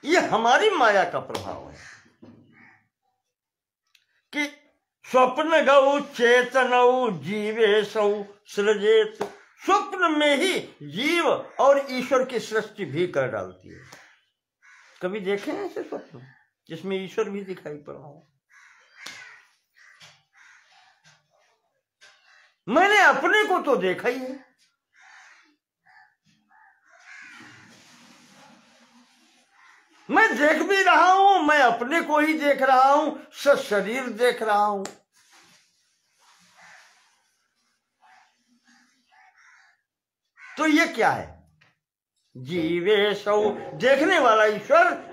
ये हमारी माया का प्रभाव है कि स्वप्न गौ चेतनौ जीवेशौ सृजेत। स्वप्न में ही जीव और ईश्वर की सृष्टि भी कर डालती है। कभी देखे हैं ऐसे स्वप्न जिसमें ईश्वर भी दिखाई पड़ा हो? मैंने अपने को तो देखा ही है। मैं देख भी रहा हूं, मैं अपने को ही देख रहा हूं, शरीर देख रहा हूं। तो ये क्या है? जीवेशौ, देखने वाला ईश्वर,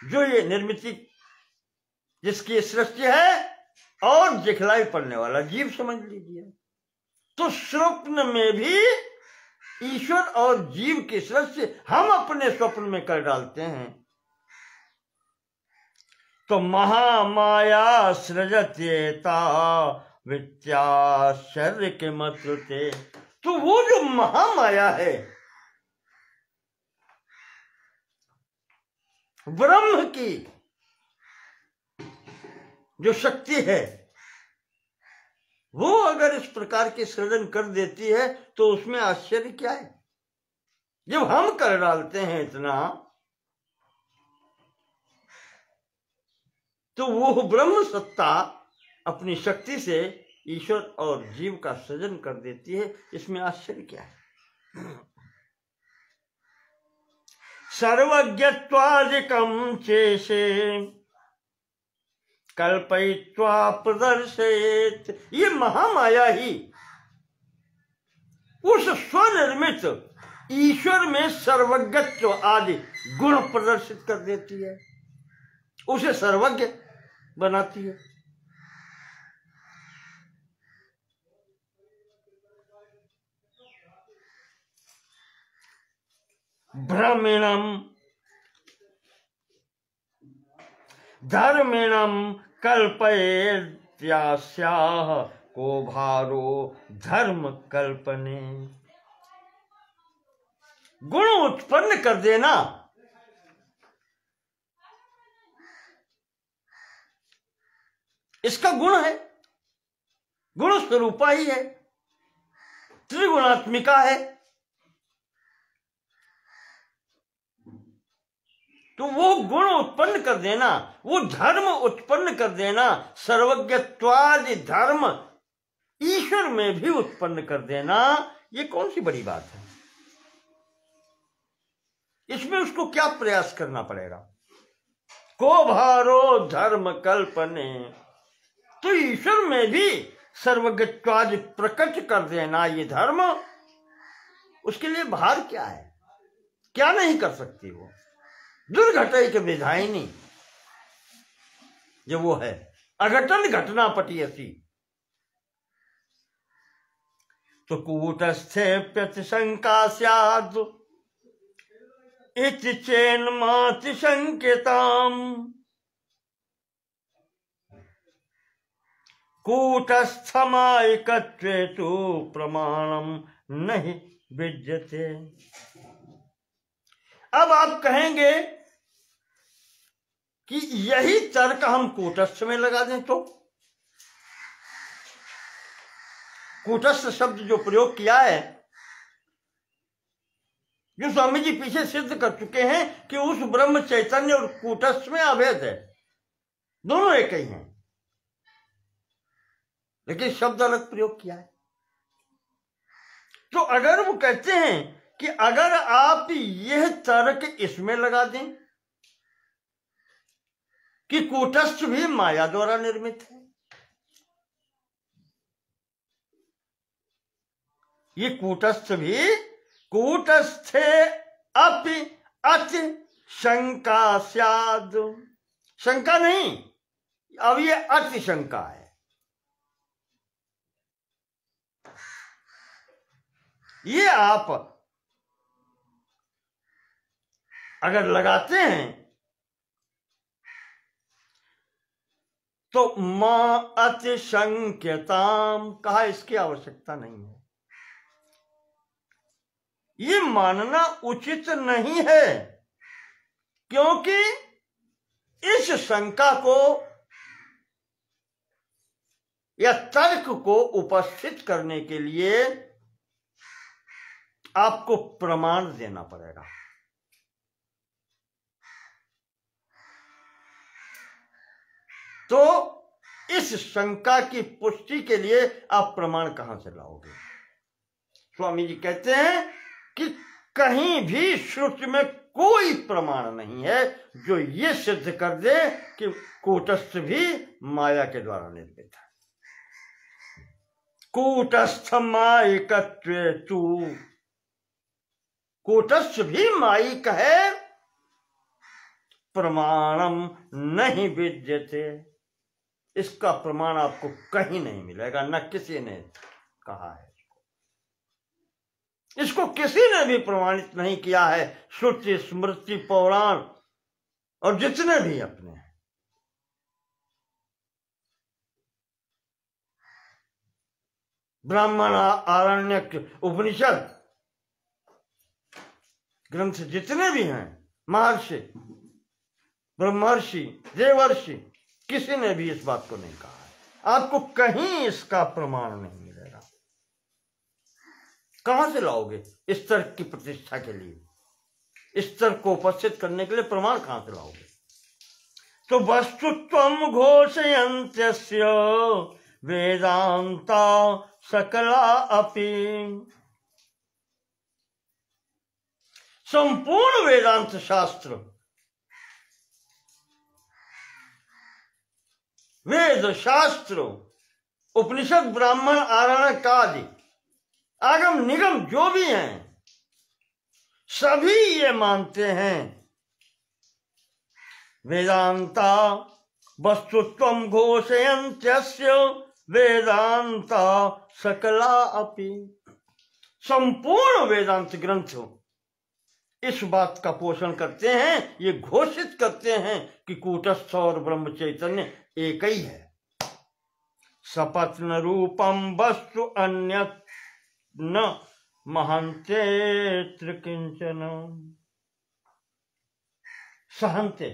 जो ये निर्मिति जिसकी सृष्टि है, और दिखलाई पड़ने वाला जीव समझ लीजिए। तो स्वप्न में भी ईश्वर और जीव की सृष्टि हम अपने स्वप्न में कर डालते हैं। तो महामाया सृजत्येता वित्याश्चर्य के मतुते। तो वो जो महामाया है, ब्रह्म की जो शक्ति है, वो अगर इस प्रकार के सृजन कर देती है तो उसमें आश्चर्य क्या है? जब हम कर डालते हैं इतना, तो वो ब्रह्म सत्ता अपनी शक्ति से ईश्वर और जीव का सृजन कर देती है, इसमें आश्चर्य क्या है? सर्वज्ञत्वादिकं चेशे कल्पयित्वा प्रदर्शयेत्। ये महामाया ही उस स्वनिर्मित ईश्वर में सर्वज्ञत्व आदि गुण प्रदर्शित कर देती है, उसे सर्वज्ञ बनाती है। ब्रह्मणम धर्मिणम कल्पयेत्यास्याः को भारो धर्म कल्पने। गुण उत्पन्न कर देना, इसका गुण है, गुण स्वरूपा ही है, त्रिगुणात्मिका है। तो वो गुण उत्पन्न कर देना, वो धर्म उत्पन्न कर देना, सर्वज्ञत्वादि धर्म ईश्वर में भी उत्पन्न कर देना, ये कौन सी बड़ी बात है? इसमें उसको क्या प्रयास करना पड़ेगा? को भारो धर्म कल्पने। तो ईश्वर में भी सर्वगत्वादि प्रकट कर देना ये धर्म, उसके लिए भार क्या है? क्या नहीं कर सकती वो? दुर्घटय के विधायिनी जो वो है, अघटन घटना पटियसी। तो कूटस्थे प्रतिशंका स्यात् इति चेन्माति शंकिताम। कूटस्थमायिकत्वे तु प्रमाणम नहीं विद्यते। अब आप कहेंगे कि यही तर्क हम कूटस्थ में लगा दें तो? कूटस्थ शब्द जो प्रयोग किया है, जो स्वामी जी पीछे सिद्ध कर चुके हैं कि उस ब्रह्म चैतन्य और कूटस्थ में अभेद है, दोनों एक ही हैं, लेकिन शब्द अलग प्रयोग किया है। तो अगर वो कहते हैं कि अगर आप यह तर्क इसमें लगा दें कि कूटस्थ भी माया द्वारा निर्मित है, ये कूटस्थ भी कूटस्थे अपि अति शंका स्याद। शंका नहीं, अब ये अति शंका है। ये आप अगर लगाते हैं तो मां अतिशंक्यताम कहा, इसकी आवश्यकता नहीं है। ये मानना उचित नहीं है, क्योंकि इस शंका को या तर्क को उपस्थित करने के लिए आपको प्रमाण देना पड़ेगा। तो इस शंका की पुष्टि के लिए आप प्रमाण कहां से लाओगे? स्वामी जी कहते हैं कि कहीं भी श्रुति में कोई प्रमाण नहीं है जो ये सिद्ध कर दे कि कूटस्थ भी माया के द्वारा निर्मित है। कूटस्थ मायिकत्वे तु, कूटस्थ भी मायिक है, प्रमाणम नहीं विद्यते। इसका प्रमाण आपको कहीं नहीं मिलेगा, न किसी ने कहा है। इसको किसी ने भी प्रमाणित नहीं किया है। श्रुति स्मृति पौराण और जितने भी अपने हैं, ब्राह्मण आरण्यक उपनिषद ग्रंथ जितने भी हैं, महर्षि ब्रह्मर्षि देवर्षि, किसी ने भी इस बात को नहीं कहा है। आपको कहीं इसका प्रमाण नहीं मिलेगा। कहां से लाओगे इस तर्क की प्रतिष्ठा के लिए? इस तर्क को उपस्थित करने के लिए प्रमाण कहां से लाओगे? तो वस्तुत्वम घोषयन्त्यस्य वेदांता सकला अपि। संपूर्ण वेदांत शास्त्र, वेद शास्त्र, उपनिषद ब्राह्मण आरण्यक आदि आगम निगम जो भी हैं, सभी ये मानते हैं वेदांता वस्तुत्वम घोषयन्त्यस्य वेदांता सकला अपि। संपूर्ण वेदांत ग्रंथ इस बात का पोषण करते हैं, ये घोषित करते हैं कि कूटस्थ और ब्रह्म चैतन्य एक ही है। सपत्न रूपम वस्तु अन्यत् न महन्ते किंचन। सहन्ते,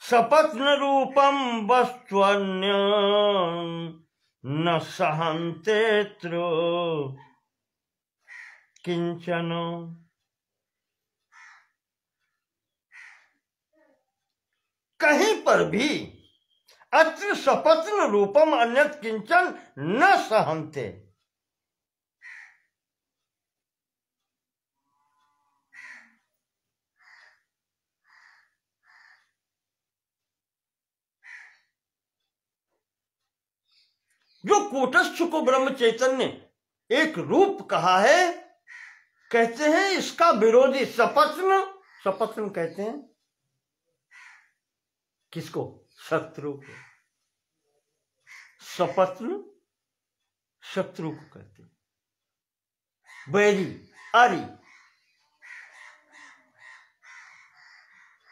सपत्न रूपम वस्तु अन्य न सहन्ते किंचन। कहीं पर भी अत्र सपत्न रूपम अन्यत् किंचन न सहन्ते, जो कूटस्थ को ब्रह्म चैतन्य एक रूप कहा है, कहते हैं इसका विरोधी सपत्न, सपत्न कहते हैं किसको? शत्रु को। सपत्न शत्रु को कहते हैं, बैरी, आरी।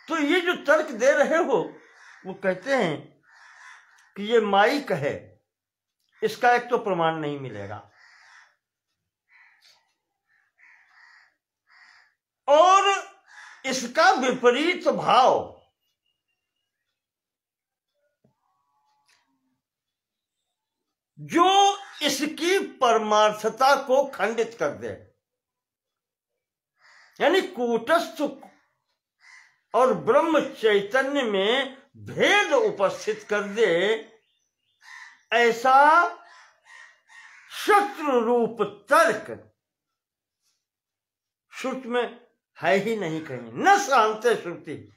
तो ये जो तर्क दे रहे हो, वो कहते हैं कि ये माइक है, इसका एक तो प्रमाण नहीं मिलेगा, और इसका विपरीत भाव जो इसकी परमार्थता को खंडित कर दे, यानी कूटस्थ और ब्रह्म चैतन्य में भेद उपस्थित कर दे, ऐसा शत्रु रूप तर्क श्रुति में है ही नहीं कहीं, न शांते श्रुति।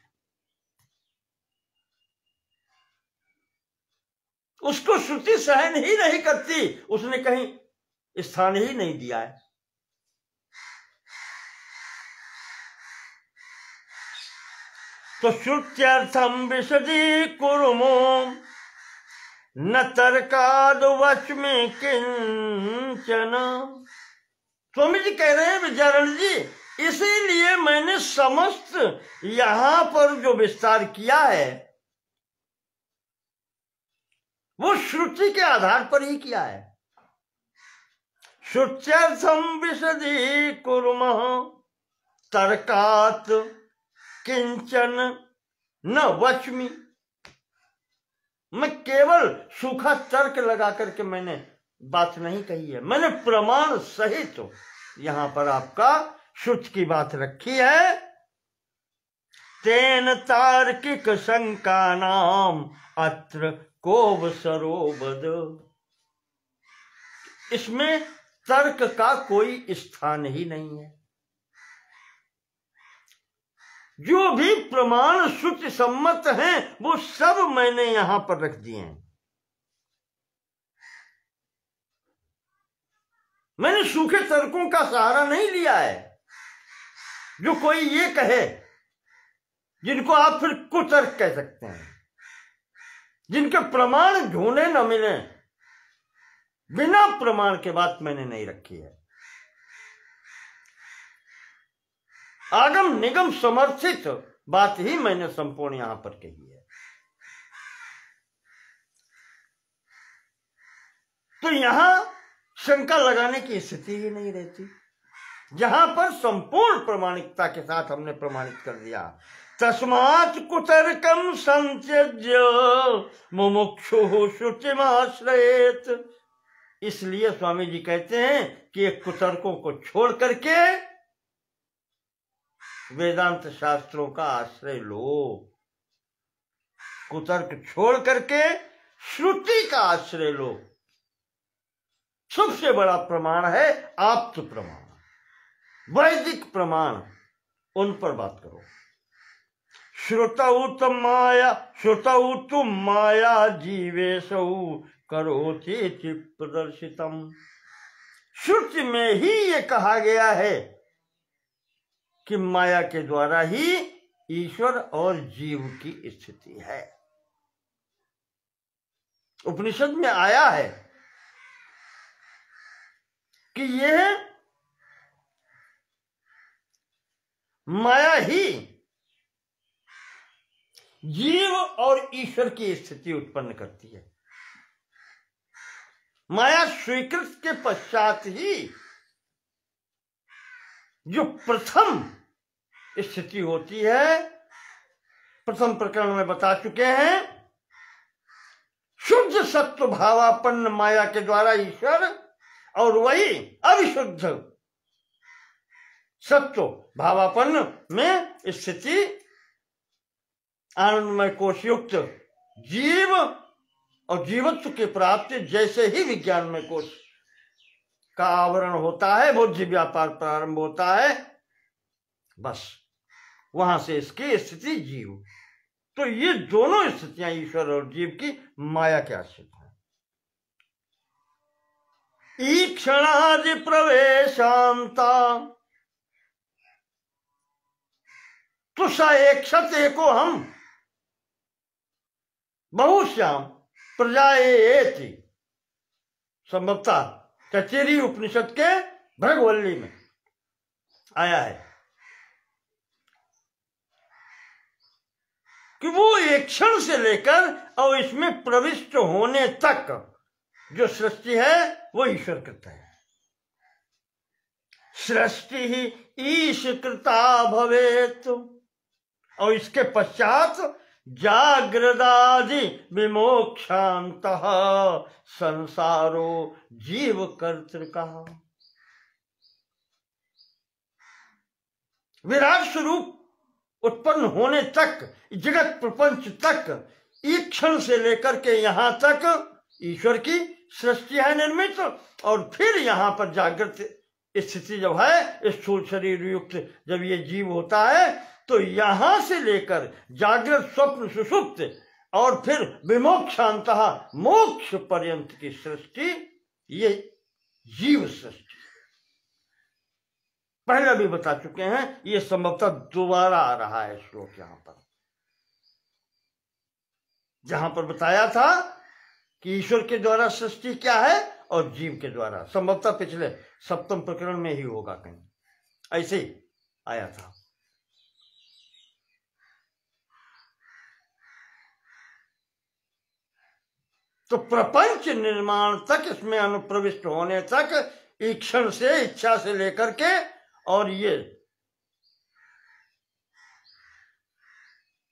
उसको श्रुति सहन ही नहीं करती, उसने कहीं स्थान ही नहीं दिया है। तो श्रुत्यर्थम विशदी कुरुमो न तर्काद वचमे किंचन। स्वामी जी कह रहे हैं विद्यारण जी, इसीलिए मैंने समस्त यहां पर जो विस्तार किया है वो श्रुति के आधार पर ही किया है। श्रुत्यर्थम विशदी कुरुमः तर्कात् किंचन न वचमी। मैं केवल सूखा तर्क लगा करके मैंने बात नहीं कही है, मैंने प्रमाण सहित तो यहां पर आपका श्रुति की बात रखी है। तेन तार्किक शंका नाम अत्र कोव सरोबद। इसमें तर्क का कोई स्थान ही नहीं है। जो भी प्रमाण श्रुति सम्मत हैं वो सब मैंने यहां पर रख दिए हैं। मैंने सूखे तर्कों का सहारा नहीं लिया है। जो कोई ये कहे, जिनको आप फिर कुतर्क कह सकते हैं, जिनके प्रमाण ढूंढे न मिले, बिना प्रमाण के बात मैंने नहीं रखी है। आगम निगम समर्थित बात ही मैंने संपूर्ण यहां पर कही है। तो यहां शंका लगाने की स्थिति ही नहीं रहती, जहां पर संपूर्ण प्रमाणिकता के साथ हमने प्रमाणित कर दिया। तस्मात् कुतर्कम संत्यज्य मुमुक्षु श्रुतिमाश्रयेत। इसलिए स्वामी जी कहते हैं कि एक कुतर्कों को छोड़ करके वेदांत शास्त्रों का आश्रय लो। कुतर्क छोड़ करके श्रुति का आश्रय लो। सबसे बड़ा प्रमाण है आप्त प्रमाण, वैदिक प्रमाण, उन पर बात करो। श्रुतौ तु माया जीवेशौ करोति प्रदर्शितम। श्रुति में ही ये कहा गया है कि माया के द्वारा ही ईश्वर और जीव की स्थिति है। उपनिषद में आया है कि यह माया ही जीव और ईश्वर की स्थिति उत्पन्न करती है। माया स्वीकृत के पश्चात ही जो प्रथम स्थिति होती है, प्रथम प्रकरण में बता चुके हैं, शुद्ध सत्व भावापन्न माया के द्वारा ईश्वर, और वही अविशुद्ध सत्व भावापन्न में स्थिति आनंदमय कोशयुक्त जीव और जीवत्व की प्राप्ति जैसे ही विज्ञान में कोश का आवरण होता है, बुद्धि व्यापार प्रारंभ होता है, बस वहां से इसकी स्थिति जीव। तो ये दोनों स्थितियां ईश्वर और जीव की माया के आश्रित हैं। ईक्षणादि प्रवेशांता तो स एक एको हम बहुश्याम प्रजाएति। संभवतः कचेरी उपनिषद के भृगवल्ली में आया है कि वो एक क्षण से लेकर और इसमें प्रविष्ट होने तक जो सृष्टि है वो ईश्वर कृत है। सृष्टि ही ईश कृता भवेत और इसके पश्चात जागृदादि विमोक्षांतः संसारो जीव कर्तृका। विराट स्वरूप उत्पन्न होने तक, जगत प्रपंच तक, एक क्षण से लेकर के यहां तक ईश्वर की सृष्टि है निर्मित। और फिर यहां पर जागृत स्थिति जब है, स्थूल शरीर युक्त जब ये जीव होता है, तो यहां से लेकर जागृत स्वप्न सुषुप्त और फिर विमोक्षांतः मोक्ष पर्यंत की सृष्टि, ये जीव सृष्टि पहले भी बता चुके हैं। ये संभवतः दोबारा आ रहा है श्लोक यहां पर, जहां पर बताया था कि ईश्वर के द्वारा सृष्टि क्या है और जीव के द्वारा। संभवतः पिछले सप्तम प्रकरण में ही होगा, कहीं ऐसे ही आया था। तो प्रपंच निर्माण तक, इसमें अनुप्रविष्ट होने तक, ईक्षण से, इच्छा से लेकर के, और ये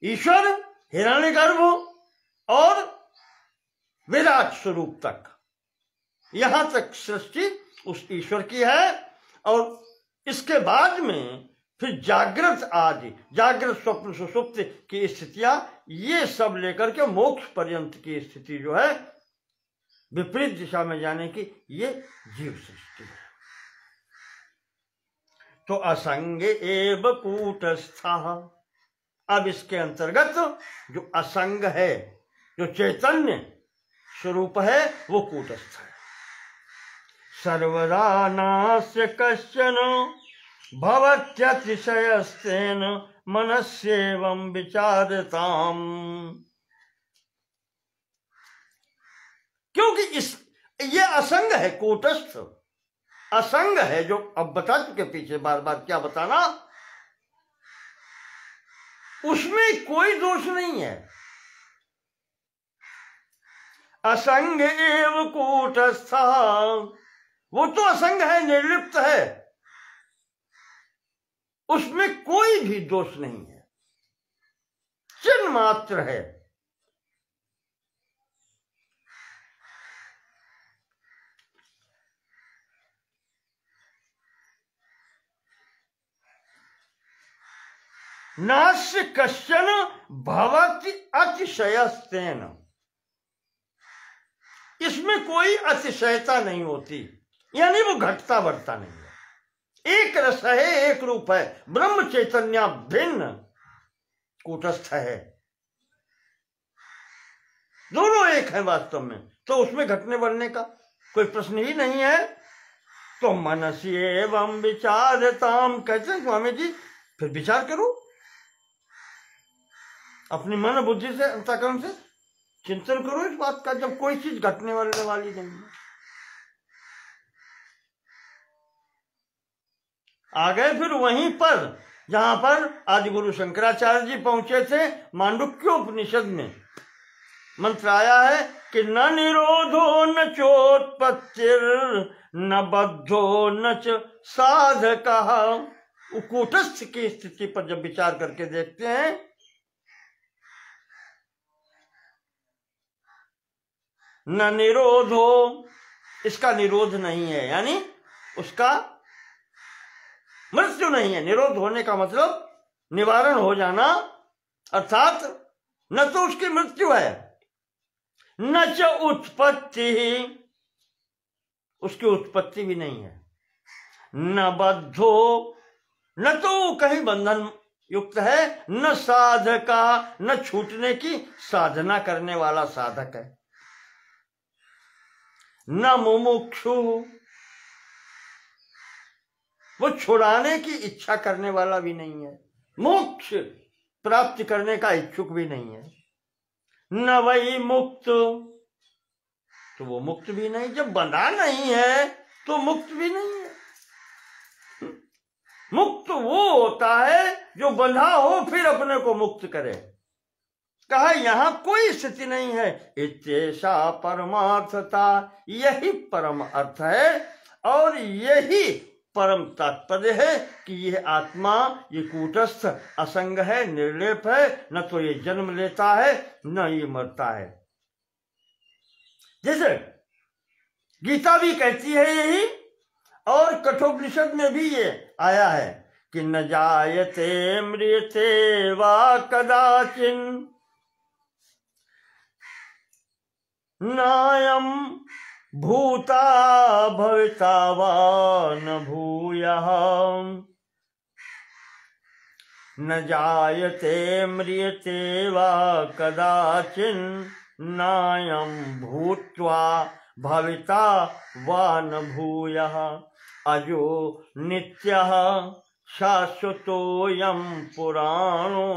ईश्वर हिरण्यगर्भ और विराट स्वरूप तक, यहां तक सृष्टि उस ईश्वर की है। और इसके बाद में फिर जागृत आदि, जागृत स्वप्न सुषुप्त की स्थितियां, ये सब लेकर के मोक्ष पर्यंत की स्थिति जो है विपरीत दिशा में जाने की, ये जीव सृष्टि है। तो असंग एव कूटस्था। अब इसके अंतर्गत जो असंग है, जो चैतन्य स्वरूप है, वो कूटस्थ है। सर्वदा नास्य कश्चन भवत्यतिशयस्तेन मनस्येवं विचारताम। क्योंकि ये असंग है, कूटस्थ असंग है, जो अब बता चुके पीछे बार बार, क्या बताना, उसमें कोई दोष नहीं है। असंग एव कूटस्थ, वो तो असंग है, निर्लिप्त है, उसमें कोई भी दोष नहीं है, चिन्ह मात्र है। नास्य कश्चन भवति अतिशयस्तेन, इसमें कोई अतिशयता नहीं होती, यानी वो घटता बढ़ता नहीं है। एक रस है, एक रूप है, ब्रह्म चैतन्य भिन्न कूटस्थ है, दोनों एक है वास्तव में। तो उसमें घटने बढ़ने का कोई प्रश्न ही नहीं है। तो मनसी एवं विचारताम, कहते हैं स्वामी जी, फिर विचार करो अपनी मन बुद्धि से, अंतःकरण से चिंतन करो इस बात का, जब कोई चीज घटने वाली नहीं है। आ गए फिर वहीं पर जहां पर आदि गुरु शंकराचार्य जी पहुंचे थे। मांडुक्योपनिषद में मंत्र आया है कि न निरोधो न चोत्पत्तिर न बद्धो न च साधकः। कूटस्थ की स्थिति पर जब विचार करके देखते हैं, न निरोधो, इसका निरोध नहीं है, यानी उसका मृत्यु नहीं है। निरोध होने का मतलब निवारण हो जाना, अर्थात न तो उसकी मृत्यु है, न च उत्पत्ति, उसकी उत्पत्ति भी नहीं है, न बद्धो, न तो कहीं बंधन युक्त है, न साधका, न छूटने की साधना करने वाला साधक है। न मुमुक्षु, वो छुड़ाने की इच्छा करने वाला भी नहीं है, मोक्ष प्राप्त करने का इच्छुक भी नहीं है। न वही मुक्त, तो वो मुक्त भी नहीं, जब बंधा नहीं है तो मुक्त भी नहीं है। मुक्त वो होता है जो बंधा हो फिर अपने को मुक्त करे। कहा यहां कोई स्थिति नहीं है, इत्येषा परमार्थता, यही परम अर्थ है और यही परम तात्पर्य है कि यह आत्मा ये कूटस्थ असंग है, निर्लेप है, न तो ये जन्म लेता है न ये मरता है। जैसे गीता भी कहती है यही, और कठोपनिषद में भी ये आया है कि न जायते म्रियते वा कदाचिन नायम भूता भविता वा न भूयः। न जायते म्रियते वा कदाचिन नायम भूत्वा भविता वा न भूयः। अजो नित्यः शाश्वतोऽयं पुराणो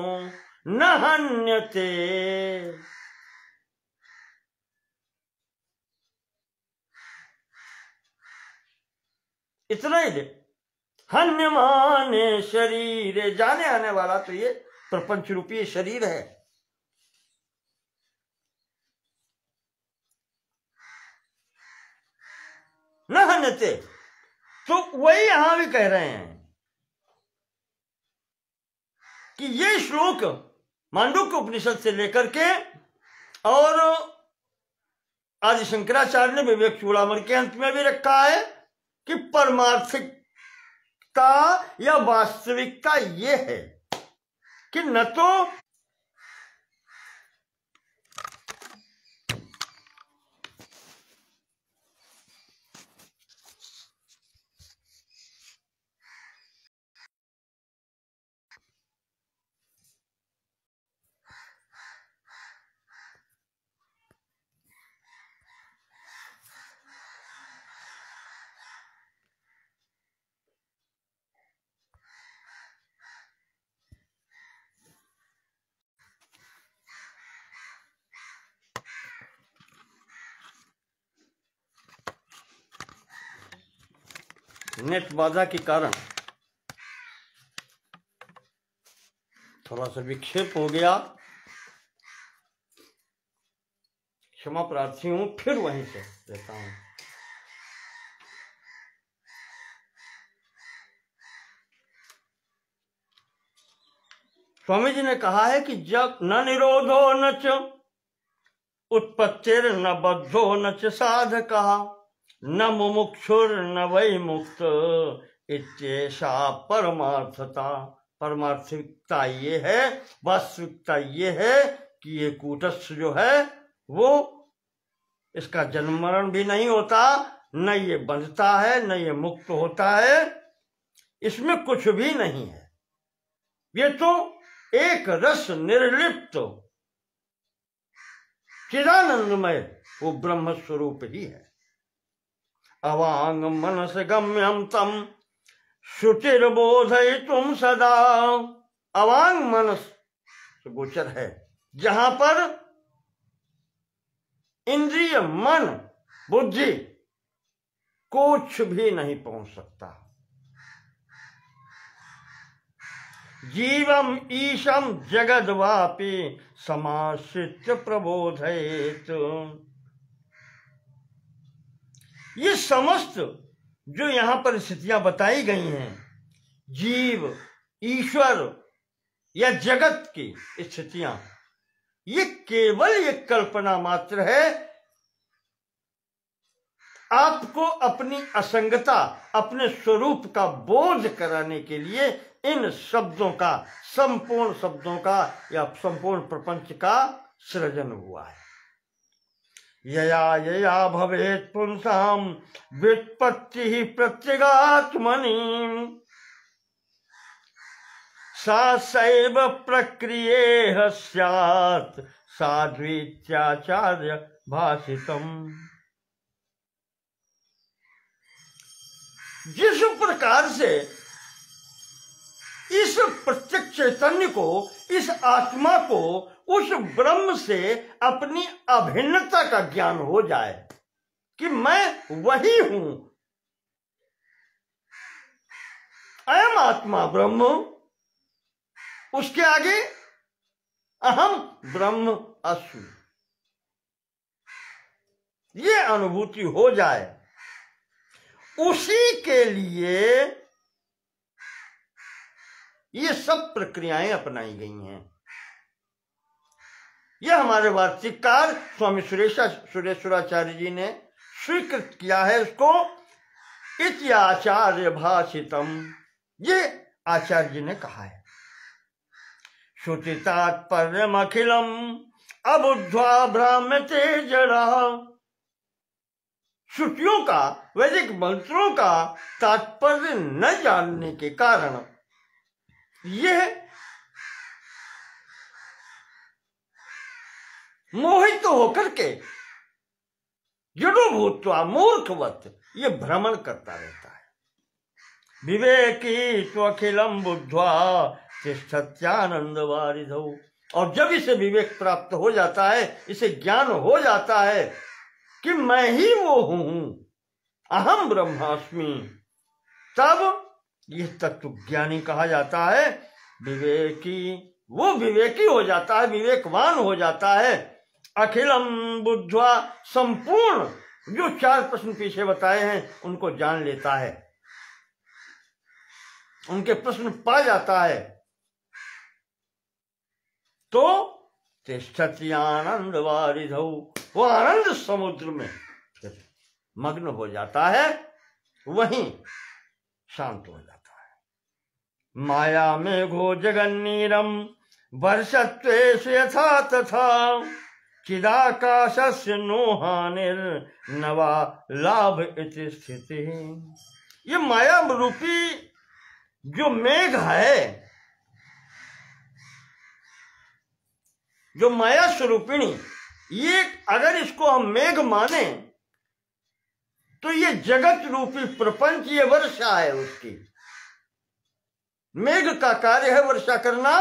न हन्यते। इतना ही दे, हन्यमाने शरीर, जाने आने वाला तो ये प्रपंच रूपी शरीर है। न हन्यते, तो वही यहां भी कह रहे हैं कि ये श्लोक मांडुक्य उपनिषद से लेकर के और आदि शंकराचार्य ने विवेक चूड़ामणि के अंत में भी रखा है कि परमार्थिकता या वास्तविकता ये है कि न तो नेट बाधा के कारण थोड़ा सा विक्षेप हो गया, क्षमा प्रार्थी हूं, फिर वहीं से लेता हूं। स्वामी जी ने कहा है कि जब न निरोधो न च उत्पत्तिर न बद्धो न च साधकः न मुमुक्षुर न वै मुक्त, इत्येषा परमार्थता। परमार्थिकता ये है, वास्तविकता ये है कि ये कूटस्थ जो है वो इसका जन्म मरण भी नहीं होता, न ये बंधता है न ये मुक्त होता है, इसमें कुछ भी नहीं है। ये तो एक रस निर्लिप्त चिदानंदमय वो ब्रह्म स्वरूप ही है। अवांग मनस गम्यम तम शुचिर्बोधयितुम सदा। अवांग मनस गोचर है, जहां पर इंद्रिय मन बुद्धि कुछ भी नहीं पहुंच सकता। जीवम ईशम जगद्वापि समाश्रित्य प्रबोधयेत। ये समस्त जो यहां पर स्थितियां बताई गई हैं, जीव, ईश्वर या जगत की स्थितियां, ये केवल एक कल्पना मात्र है। आपको अपनी असंगता, अपने स्वरूप का बोध कराने के लिए इन शब्दों का, संपूर्ण शब्दों का या संपूर्ण प्रपंच का सृजन हुआ है। यया यया भवेत् पुंसां व्युत्पत्तिः प्रत्यगात्मनि सा सैव प्रक्रियेह स्यात् साध्वीत्याचार्य भाषितम्। जिस प्रकार से इस प्रत्यक्ष चैतन्य को, इस आत्मा को उस ब्रह्म से अपनी अभिन्नता का ज्ञान हो जाए कि मैं वही हूं, अयम आत्मा ब्रह्म, उसके आगे अहम ब्रह्म अस्मि, ये अनुभूति हो जाए, उसी के लिए ये सब प्रक्रियाएं अपनाई गई हैं। यह हमारे वार्तिककार स्वामी सुरेश्वराचार्य जी ने स्वीकृत किया है इसको। इति आचार्य भाषितम, ये आचार्य जी ने कहा है। श्रुति तात्पर्यम अखिलम अबुद्ध्वा भ्राम्यते जड़ा। श्रुतियों का, वैदिक मंत्रों का तात्पर्य न जानने के कारण यह मोहित होकर के जड़ो भूत्वा मूर्खवत ये भ्रमण करता रहता है। विवेकी तो अखिलम बुद्ध्वा तिष्ठत्यानंद वारिधौ। और जब इसे विवेक प्राप्त हो जाता है, इसे ज्ञान हो जाता है कि मैं ही वो हूं, अहम ब्रह्मास्मि, तब यह तत्व ज्ञानी कहा जाता है। विवेकी, वो विवेकी हो जाता है, विवेकवान हो जाता है। अखिलम बुद्ध्वा, संपूर्ण जो 4 प्रश्न पीछे बताए हैं उनको जान लेता है, उनके प्रश्न पा जाता है, तो तिष्ठति आनंद वारिधौ, वो आनंद समुद्र में मग्न हो जाता है, वहीं शांत हो जाता है। माया मेघो जगन्नीरम वर्षत्वेषु यथा तथा चिदाकाशस्य नोहानिर नवा लाभ इति स्थिति। ये माया रूपी जो मेघ है, जो माया स्वरूपिणी, ये अगर इसको हम मेघ माने तो ये जगत रूपी प्रपंच, ये वर्षा है उसकी। मेघ का कार्य है वर्षा करना,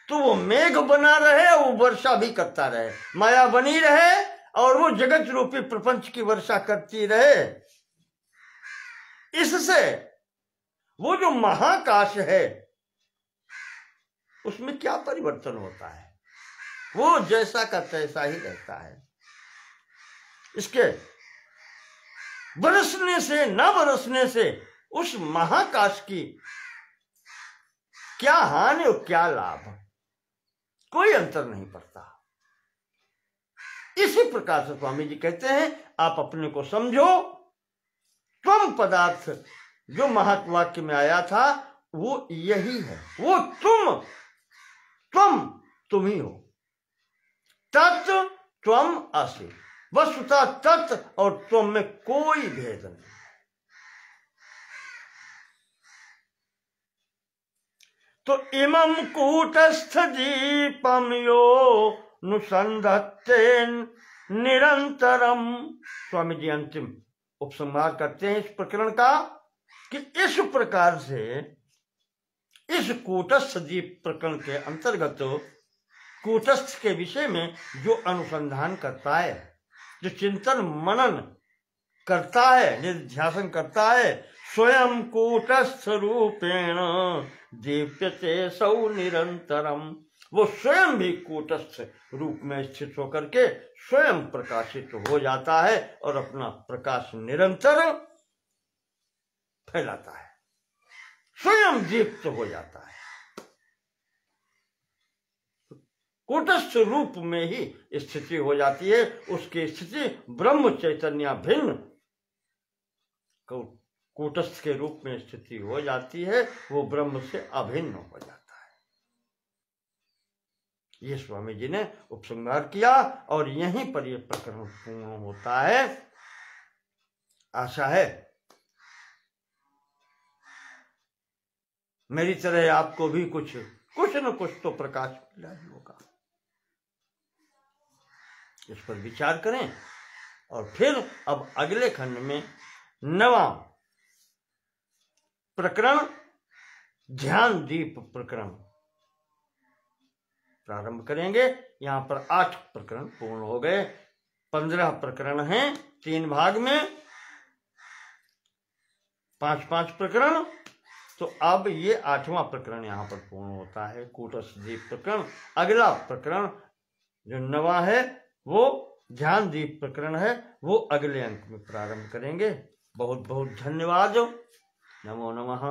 तो वो मेघ बना रहे और वो वर्षा भी करता रहे, माया बनी रहे और वो जगत रूपी प्रपंच की वर्षा करती रहे। इससे वो जो महाकाश है उसमें क्या परिवर्तन होता है, वो जैसा का तैसा ही रहता है। इसके बरसने से न बरसने से उस महाकाश की क्या हानि और क्या लाभ, कोई अंतर नहीं पड़ता। इसी प्रकार से स्वामी जी कहते हैं, आप अपने को समझो, त्वम पदार्थ जो महावाक्य में आया था वो यही है, वो तुम ही हो। तत् त्वम असि, वस्तुतः तत् और त्वम में कोई भेद नहीं। तो इमं कूटस्थ दीपम यो नुसंधत्ते निरंतरम। स्वामी जी अंतिम उपसंहार करते हैं इस प्रकरण का कि इस प्रकार से इस कूटस्थ दीप प्रकरण के अंतर्गत कूटस्थ के विषय में जो अनुसंधान करता है, जो चिंतन मनन करता है, निध्यासन करता है, स्वयं कूटस्थ रूपेण दीप्यते सौ निरंतरम। वो स्वयं भी कूटस्थ रूप में स्थित होकर के स्वयं प्रकाशित हो जाता है और अपना प्रकाश निरंतर फैलाता है, स्वयं दीप्त हो जाता है। कूटस्थ रूप में ही स्थिति हो जाती है, उसकी स्थिति ब्रह्म चैतन्य भिन्न कूटस्थ के रूप में स्थिति हो जाती है, वो ब्रह्म से अभिन्न हो जाता है। ये स्वामी जी ने उपसंहार किया और यहीं पर यह प्रकरण पूर्ण होता है। आशा है मेरी तरह आपको भी कुछ न कुछ तो प्रकाश मिला ही होगा। इस पर विचार करें और फिर अब अगले खंड में 9वां प्रकरण ध्यान दीप प्रकरण प्रारंभ करेंगे। यहाँ पर 8 प्रकरण पूर्ण हो गए। 15 प्रकरण हैं 3 भाग में, 5-5 प्रकरण। तो अब ये 8वां प्रकरण यहाँ पर पूर्ण होता है, कूटस्थ दीप प्रकरण। अगला प्रकरण जो 9वां है वो ध्यान दीप प्रकरण है, वो अगले अंक में प्रारंभ करेंगे। बहुत बहुत धन्यवाद। नमो नमः।